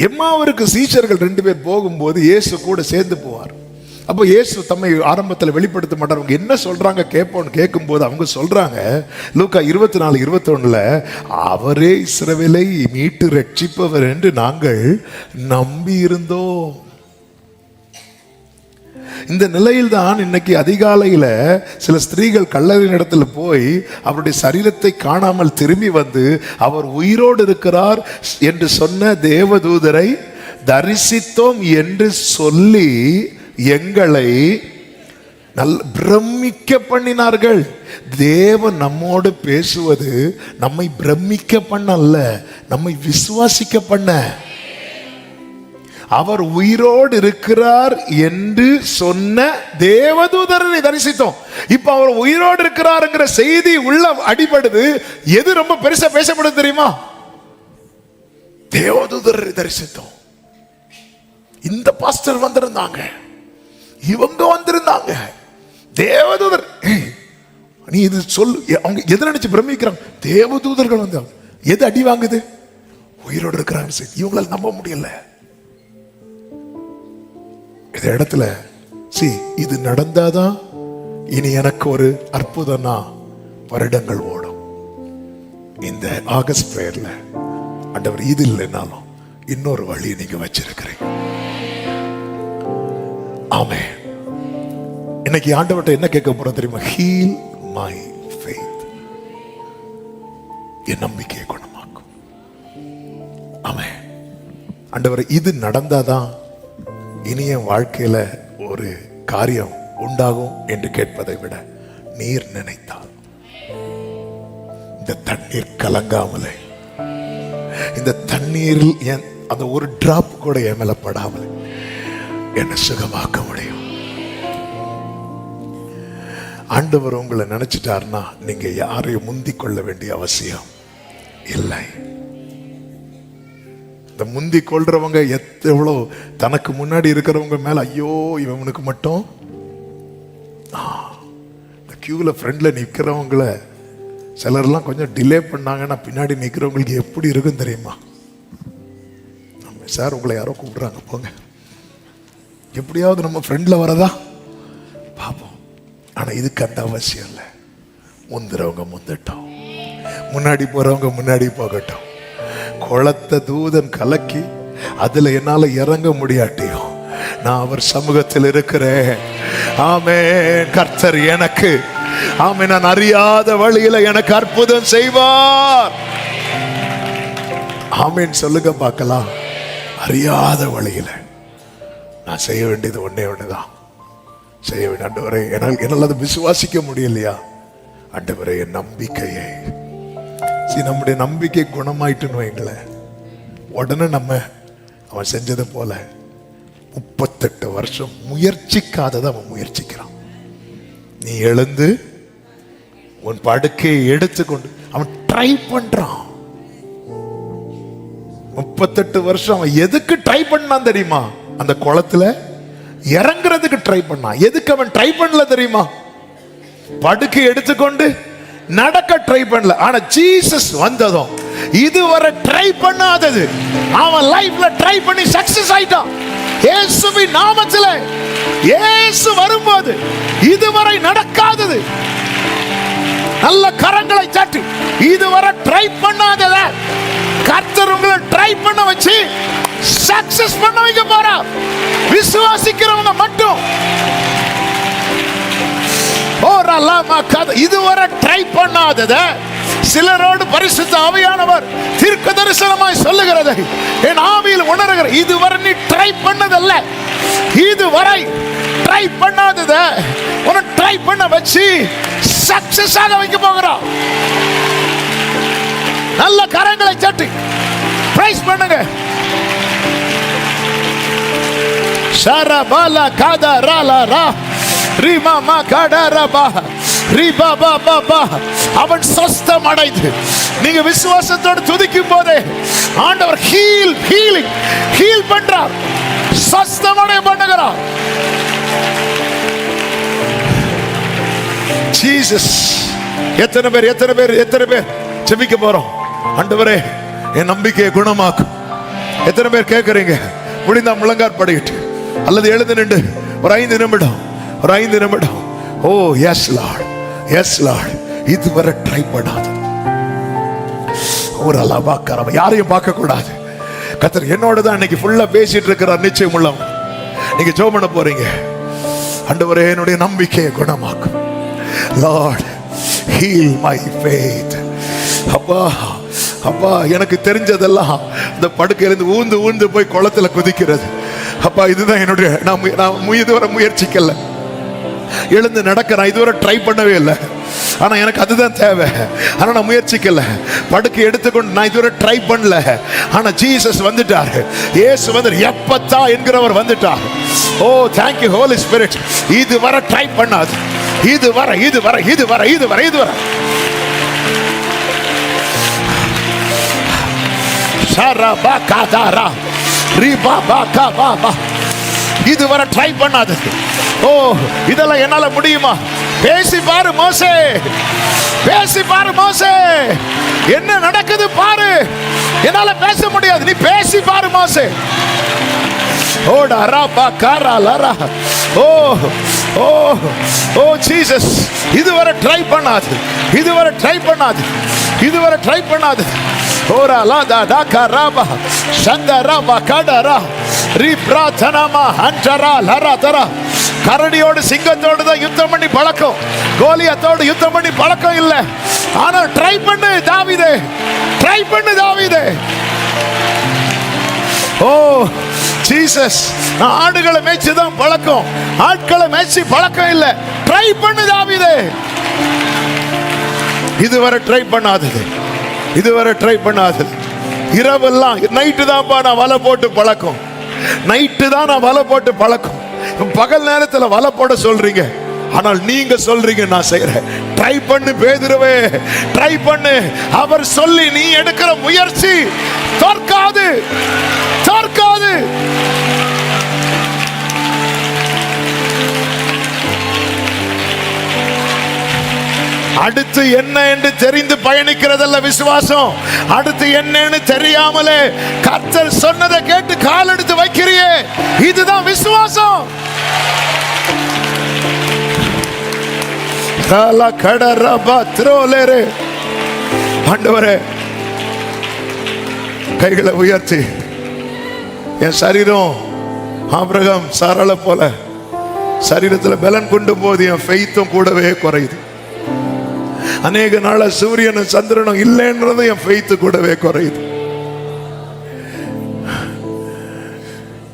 எம்மாவுக்கு சீஷர்கள் 2 பேர் போகும்போது இயேசு கூட சேர்ந்து போவார். அப்போ இயேசு தம்மை ஆரம்பத்தில் வெளிப்படுத்த மாட்டார். அவங்க என்ன சொல்றாங்க கேட்போன்னு கேட்கும்போது அவங்க சொல்றாங்க, லூக்கா 24:21 அவரே இஸ்ரவேலை மீட்டு ரட்சிப்பவர் என்று நாங்கள் நம்பி இருந்தோம். இந்த நிலையில் தான் இன்னைக்கு அதிகாலையில சில ஸ்திரீகள் கல்லறையின் இடத்துல போய் அவருடைய சரீரத்தை காணாமல் திரும்பி வந்து அவர் உயிரோடு இருக்கிறார் என்று சொன்ன தேவதூதரை தரிசித்தோம் என்று சொல்லி எங்களை பிரமிக்க பண்ணினார்கள். தேவன் நம்மோடு பேசுவது நம்மை பிரமிக்க பண்ண அல்ல, நம்மை விசுவாசிக்க பண்ண. அவர் உயிரோடு இருக்கிறார் என்று சொன்ன தேவதூதரை தரிசித்தோம். இப்ப அவர் உயிரோடு இருக்கிறார்ங்கிற செய்தி உள்ள அடிபடுது. எது ரொம்ப பெருசா பேசப்படுது தெரியுமா? தேவதூதரை தரிசித்தோம். இந்த பாஸ்டர் வந்திருந்தாங்க, இவங்க வந்திருந்தாங்க, தேவதூதர். நீ இது சொல்லு, அவங்க எதை நினைச்சு பிரமிக்கிறாங்க? தேவதூதர்கள் வந்தாங்க. எது அடி வாங்குது? உயிரோடு இருக்கிறாங்க. இவங்களால நம்ப முடியல. இந்த இடத்துல இது நடந்தாதான் இனி எனக்கு ஒரு அற்புதம்னா வருடங்கள் ஓடும். இந்த ஆகஸ்ட் பிரேயர்ல ஆண்டவர் இது இல்லைனாலும் இன்னொரு வழி நீங்க வச்சிருக்கிறீங்க. ஆமென். இன்னைக்கு ஆண்டவர்கிட்ட என்ன கேட்க போறோம் தெரியுமா? Heel my faith. என் நம்பிக்கையை குணமாக்கும். ஆமென். ஆண்டவர் இது நடந்தாதான் இனி என் வாழ்க்கையில ஒரு காரியம் உண்டாகும் என்று கேட்பதை விட நீர் நினைத்தால் இந்த தண்ணீர் கலங்காமலே, இந்த தண்ணீரில் அந்த ஒரு டிராப் கூட என் மேல படாமலே என்னை சுகமாக்க முடியும். ஆண்டவர் உங்களை நினைச்சிட்டாருன்னா நீங்க யாரையும் முந்திக் கொள்ள வேண்டிய அவசியம் இல்லை. இந்த முந்தி கொள்றவங்க எவ்வளவு தனக்கு முன்னாடி இருக்கிறவங்க மேல ஐயோ இவனுக்கு மட்டும். இந்த கியூல ஃப்ரெண்ட்ல நிக்கிறவங்கள சிலர்லாம் கொஞ்சம் டிலே பண்ணாங்கன்னா பின்னாடி நிக்கிறவங்களுக்கு எப்படி இருக்கும் தெரியுமா? சார் உங்களை யாரோ கூப்பிடுறாங்க போங்க, எப்படியாவது நம்ம ஃப்ரெண்ட்ல வரதா பாப்போம். ஆனா இதுக்கு அந்த அவசியம் இல்லை. முந்துறவங்க முந்தட்டும், முன்னாடி போறவங்க முன்னாடி போகட்டும். குளத்தை தூதன் கலக்கி அதுல என்னால இறங்க முடியாட்டியும் நான் அவர் சமூகத்தில் இருக்கிறேன். ஆமென். கர்த்தர் எனக்கு ஆமென் நான் அறியாத வழியில எனக்கு அற்புதம் செய்வார். ஆமென் சொல்லுங்க பார்க்கலாம். அறியாத வழியில நான் செய்ய வேண்டியது ஒன்னே ஒண்ணுதான். செய்ய வேண்டிய ஆண்டவரே, என்னால் அதை விசுவாசிக்க முடியலையா? ஆண்டவரே என் நம்பிக்கையை நம்முடைய நம்பிக்கை குணமாயிட்டுன்னு வைங்களேன், உடனே நம்ம அவன் செஞ்சதை போல 38 வருஷம் முயற்சிக்காததை அவன் முயற்சிக்கிறான். நீ எழுந்து உன் படுக்கையை எடுத்துக்கொண்டு அவன் ட்ரை பண்றான். 38 வருஷம் அவன் எதுக்கு ட்ரை பண்ணான் தெரியுமா? அந்த குளத்துல இறங்குறதுக்கு ட்ரை பண்ணான். எதுக்கு அவன் ட்ரை பண்ணல தெரியுமா? படுக்கை எடுத்துக்கொண்டு நடக்க ட்ரை பண்ணல. ஆனா ஜீசஸ் வந்ததும் இதுவரை ட்ரை பண்ணாதது அவன் லைஃப்ல ட்ரை பண்ணி சக்சஸ் ஆயிட்டான். இயேசுவின் நாமத்திலே இயேசு வரும்போது இதுவரை நடக்காதது நல்ல கரங்களை தட்டி இதுவரை ட்ரை பண்ணாதத கர்த்தர் உங்களை ட்ரை பண்ண வச்சு சக்சஸ் பண்ண வைக்க போறார். விசுவாசிக்கிறவங்க மட்டும் இதுவரை ட்ரை பண்ணாதத சிலரோடு பரிசுத்த ஆவியானவர் தீர்க்க தரிசனமாய் சொல்லுகிறதை என் ஆவியில் உணர்கிற. இதுவரை நீ ட்ரை பண்ணதல்ல, இதுவரை ட்ரை பண்ணாதத உன்னை ட்ரை பண்ண வச்சு சக்சஸ் ஆக வைக்க போகிறார். நல்ல கரங்களை தட்டி பிரைஸ் பண்ணுங்க. ஷரபாலா காதராலா ரிமாமா கடரபா ரிபாபா பாபா. அவன் சொஸ்தம் அடைந்து நீங்க விசுவாசத்தோடு துதிக்கும் போதே ஆண்டவர் ஹீல் பண்றார், சொஸ்தம் அடைய பண்ணுகிறார். ஜீசஸ். எத்தனை பேர் ஜெபிக்க போறோம்? ஆண்டவரே என் நம்பிக்கையை குணமாக்கும். எத்தனை பேர் கேட்கறீங்க? முடிந்தா முழங்கார் படிக்கிட்டு அல்லது எழுந்து நின்று ஒரு 5 நிமிடம். ஓ எஸ் லார்ட், இதுவரை ட்ரை பண்ணாது. ஒரு அலபாக்கறவ யாரையும் பார்க்க கூடாது. கர்த்தர் என்னோட தான் இன்னைக்கு ஃபுல்லா பேசிட்டு இருக்கிறார். நிச்சயம் உள்ளவங்க நீங்க ஜெபம் பண்ண போறீங்க. ஆண்டவரே என்னுடைய நம்பிக்கையை குணமாக்கும். Lord heel my faith. அப்பா எனக்கு தெரிஞ்சதெல்லாம் இந்த படுக்கையிலிருந்து ஊந்து போய் குளத்துல குதிக்கிறது. அப்பா இதுதான் என்னுடைய நான் இதுவரை முயற்சிக்கல. எழுந்து நடக்கிறேன், இதுவரை ட்ரை பண்ணவே இல்லை. ஆனா எனக்கு அதுதான் தேவை. ஆனா நான் முயற்சிக்கல. படுக்கை எடுத்துக்கொண்டு நான் இதுவரை ட்ரை பண்ணல. ஆனா ஜீசஸ் வந்துட்டார். இயேசு வந்து எப்பத்தா என்கிறவர் வந்துட்டார். ஓ thank you Holy Spirit. இதுவரை ட்ரை பண்ணாது. இதுவரை ஷரபாகாதாரா ரிபாபாகாபாபா. இதுவரை ட்ரை பண்ணாதது. ஓ இதெல்லாம் என்னால முடியுமா? பேசி பாரு மோசே, பேசி பாரு மோசே, என்ன நடக்குது பாரு. என்னால பேச முடியாது, நீ பேசி பாரு மோசே. ஓடா ராபா காரா லாரா. ஓ ஓ ஓ ஜீசஸ், இதுவரை ட்ரை பண்ணாது, இதுவரை ட்ரை பண்ணாது, இதுவரை ட்ரை பண்ணாது. ஓரா லாதா டாகா ராபா சங்கா ராபா காடரா ரீ பிரார்த்தனாமா ஹண்டரா லரா தரா. கரடியோடு சிங்கத்தோடு தான் யுத்தம் பண்ணி பழக்கம், கோலியத்தோடு யுத்தம் பண்ணி பழக்கம் இல்லை. ஆனால் ட்ரை பண்ணு தாவீதே, ட்ரை பண்ணு தாவீதே. ஓ ஜீசஸ், நான் ஆடுகளை மேய்ச்சி தான் பழக்கம், ஆட்களை மேய்ச்சி பழக்கம் இல்லை. ட்ரை பண்ணு தாவீதே. இதுவரை ட்ரை பண்ணாதது, இதுவரை ட்ரை பண்ணாதது. இரவெல்லாம் நைட்டு தான்ப்பா நான் வலை போட்டு பழக்கம், நைட்டு தான் நான் வலை போட்டு பழக்கம். பகல் நேரத்தில் வலை போட சொல்றீங்க, ஆனால் நீங்க சொல்றீங்க நான் செய்யறேன். ட்ரை பண்ணு பேதுருவே, ட்ரை பண்ணு. அவர் சொல்லி நீ எடுக்கிற முயற்சி தோற்காது, தோற்காது. அடுத்து என்ன என்று தெரிந்து பயணிக்கிறதல்ல விசுவாசம். அடுத்து என்னன்னு தெரியாமலே கர்த்தர் சொன்னதை கேட்டு கால் எடுத்து வைக்கிறியே, இதுதான் விசுவாசம். ஆண்டவரே, கைகளை உயர்த்தி, என் சரீரம் ஆபிரகாம் சாராள போல சரீரத்தில் பலன் கொண்டு போது என் ஃபெய்த்தும் கூடவே குறையுது. அநேக நாள சூரியனும் சந்திரனும் இல்லைன்றது என் ஃபெய்த்து கூடவே குறையுது.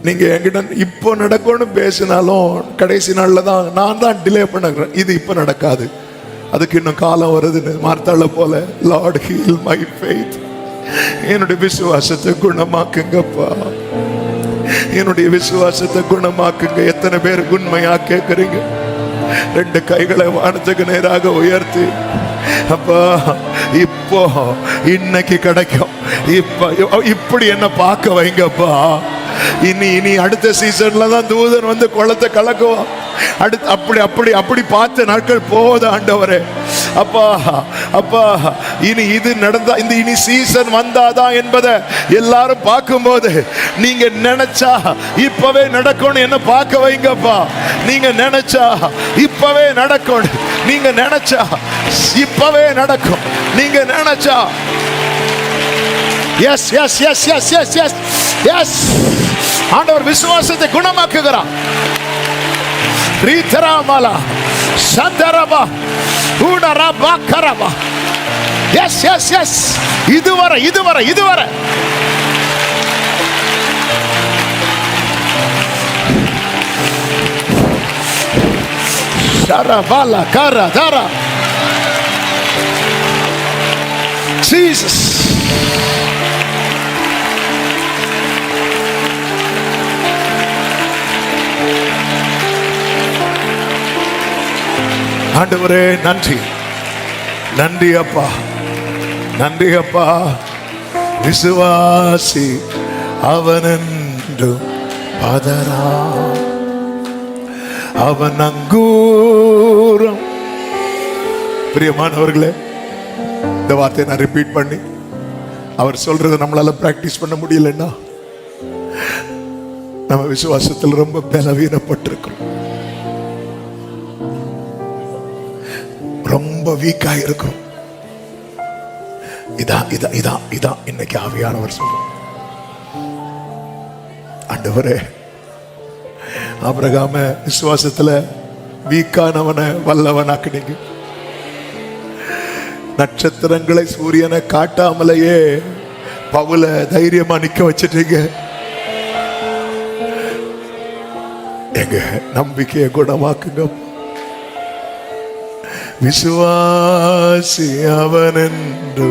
நீங்க என்கிட்ட இப்போ நடக்கும்னு பேசினாலும் கடைசி நாள்ல தான் நான் தான் டிலே பண்ணுறேன். இது இப்போ நடக்காது, அதுக்கு இன்னும் காலம் வருதுன்னு மார்த்தாள போல. லார்ட் ஹீல் மை ஃபெய்த், என்னுடைய விசுவாசத்தை குணமாக்குங்கப்பா, என்னுடைய விசுவாசத்தை குணமாக்குங்க. எத்தனை பேர் உண்மையா கேட்குறீங்க? ரெண்டு கைகளை வானத்துக்கு நேராக உயர்த்தி, அப்பா இப்போ இன்னைக்கு கிடைக்கும், இப்படி என்ன பார்க்க வைங்கப்பா. இனி அடுத்த சீசன்ல தான் தூதன் வந்து குளத்தை கலக்குவான். அடுத்து அப்படி அப்படி அப்படி பார்த்த நாட்கள் போகுது ஆண்டவரே. அப்பா அப்பா, இனி இது நடந்தா, இந்த இனி சீசன் வந்தாதான் என்பதை எல்லாரும் பார்க்கும்போது நீங்க நினைச்சா இப்பவே நடக்கும் என்ன பார்க்க வைங்கப்பா. நீங்க நினைச்சா இப்பவே நடக்கும், நீங்க நினைச்சா இப்பவே நடக்கும், நீங்க நினைச்சா. Yes yes yes yes yes yes yes. ஆண்டவர் விசுவாசத்தை குணமாக்குகிறார். ரீதராமலா சந்தரபா ஊடரபா கரபா. Yes yes yes. இதுவரை இதுவரை இதுவரை ஷரபாலா கரதரா. ஜீசஸ். ஆண்டவரே நன்றி, நன்றி அப்பா, நன்றி அப்பா. விசுவாசி அவனென்றும் பதறா, அவன் அங்கூரம். பிரியமானவர்களே, இந்த வார்த்தையை நான் ரிப்பீட் பண்ணி, அவர் சொல்றதை நம்மளால பிராக்டிஸ் பண்ண முடியலன்னா நம்ம விசுவாசத்தில் ரொம்ப பலவீனப்பட்டிருக்கிறோம், ரொம்ப வீக்கா இருக்கும். இதான் இதான் இதான் இதான் இன்னைக்கு ஆவியானவர் சொல்றார். ஆண்டவரே, ஆபிரகாம விசுவாசத்துல வீக்கானவனை வல்லவனாக்குனீங்க. நட்சத்திரங்களை சூரியனை காட்டாமலேயே பவுல தைரியமா நிக்க வச்சிட்டீங்க. எங்க நம்பிக்கையை குணமாக்குங்க. விசுவாசி அவனென்று,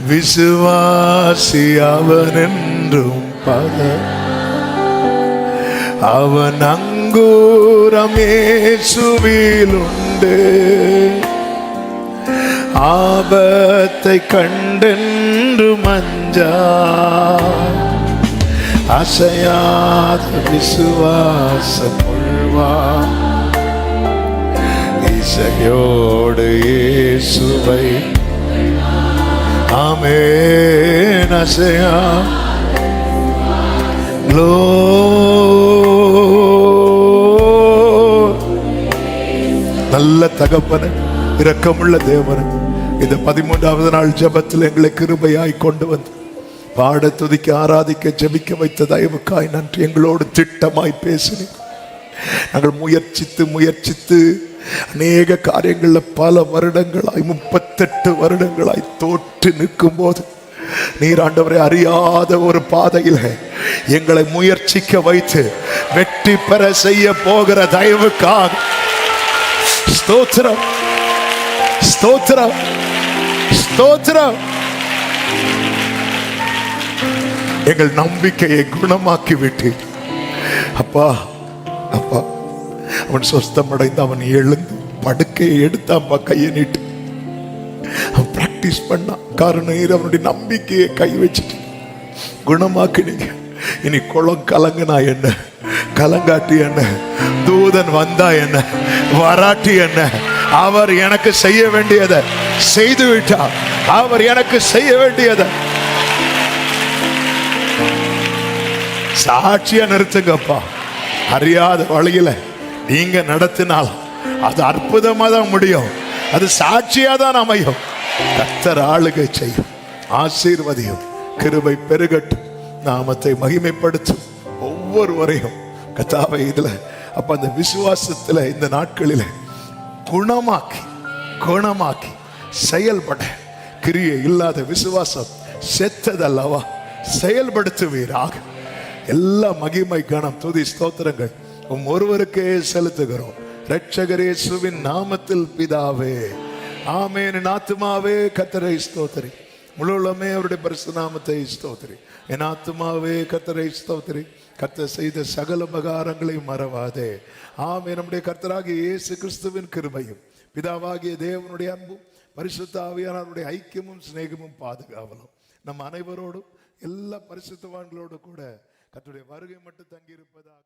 விசுவாசி அவனென்றும் பத, அவன் அங்கூரம் இயேசுவில் உண்டு, ஆபத்தை கண்டென்று மஞ்சா, அசையாத விசுவாசம் கொள்வா, இசையோடு இயேசுவை. ஆமென். அசையா நல்ல தகப்பனே, இரக்கமுள்ள தேவனே, இந்த 13வது நாள் ஜெபத்தில் எங்களை கிருபையாய் கொண்டு வந்து பாட, துதிக்க, ஆராதிக்க, ஜெபிக்க வைத்த தயவுக்காய் நன்றி. எங்களோடு திட்டமாய் பேசினேன். நாங்கள் முயற்சித்து அநேக காரியங்கள்ல பல வருடங்களாய் 38 வருடங்களாய் தோற்று நிற்கும் போது நீர் ஆண்டவரை அறியாத ஒரு பாதையில எங்களை முயற்சிக்க வைத்து வெற்றி பெற செய்ய போகிற தயவுக்காக ஸ்தோத்திரம், ஸ்தோத்திரம், ஸ்தோத்திரம். எங்கள் நம்பிக்கையை குணமாக்கி விட்டு அப்பா, அப்பா, அவன் சொஸ்தமடைந்து அவன் எழுந்து படுக்கையை எடுத்தான்பா, கையை நீட்டு அவன் பிராக்டிஸ் பண்ணான். காரணம் அவனுடைய நம்பிக்கையை கை வச்சுட்டு குணமாக்குனீங்க. இனி குளம் கலங்குனா என்ன, கலங்காட்டி என்ன, தூதன் வந்தா என்ன, வராட்டி என்ன, அவர் எனக்கு செய்ய வேண்டியதை செய்து விட்டார். அவர் எனக்கு செய்ய வேண்டியதை சாட்சியா நிறுத்துங்கப்பா. அறியாத வழியில நீங்க நடத்தினால் அது அற்புதமா தான் முடியும், அது சாட்சியா தான் அமையும். கர்த்தர் ஆளுகை செய்யும், ஆசீர்வதியும், கிருபை பெருகட்டும், நாமத்தை மகிமைப்படுத்தும் ஒவ்வொருவரையும் கர்த்தாவே. இதுல அப்ப அந்த விசுவாசத்துல இந்த நாட்களில குணமாக்கி செயல்பட, கிரியை இல்லாத விசுவாசம் செத்ததல்லவா, செயல்படுத்துவீராக. எல்லா மகிமை, கனம், துதி, ஸ்தோத்திரங்கள் ஒருவருக்கே செலுத்துகிறோம். இரட்சகர் இயேசுவின் நாமத்தில் பிதாவே, ஆமென். என் ஆத்துமாவே கர்த்தரை ஸ்தோத்திரி, முழு உள்ளமே அவருடைய பரிசுத்த நாமத்தை ஸ்தோத்திரி. என் ஆத்துமாவே கர்த்தரை ஸ்தோத்திரி, கர்த்தர் செய்த சகல உபகாரங்களை மறவாதே. ஆமென். நம்முடைய கர்த்தராகிய இயேசு கிறிஸ்துவின் கிருபையும், பிதாவாகிய தேவனுடைய அன்பும், பரிசுத்த ஆவியானவருடைய ஐக்கியமும் சிநேகமும் பாதுகாவலும் நம் அனைவரோடும், எல்லா பரிசுத்தவான்களோடு கூட கர்த்தருடைய வருகை மட்டும் தங்கி இருப்பதாக.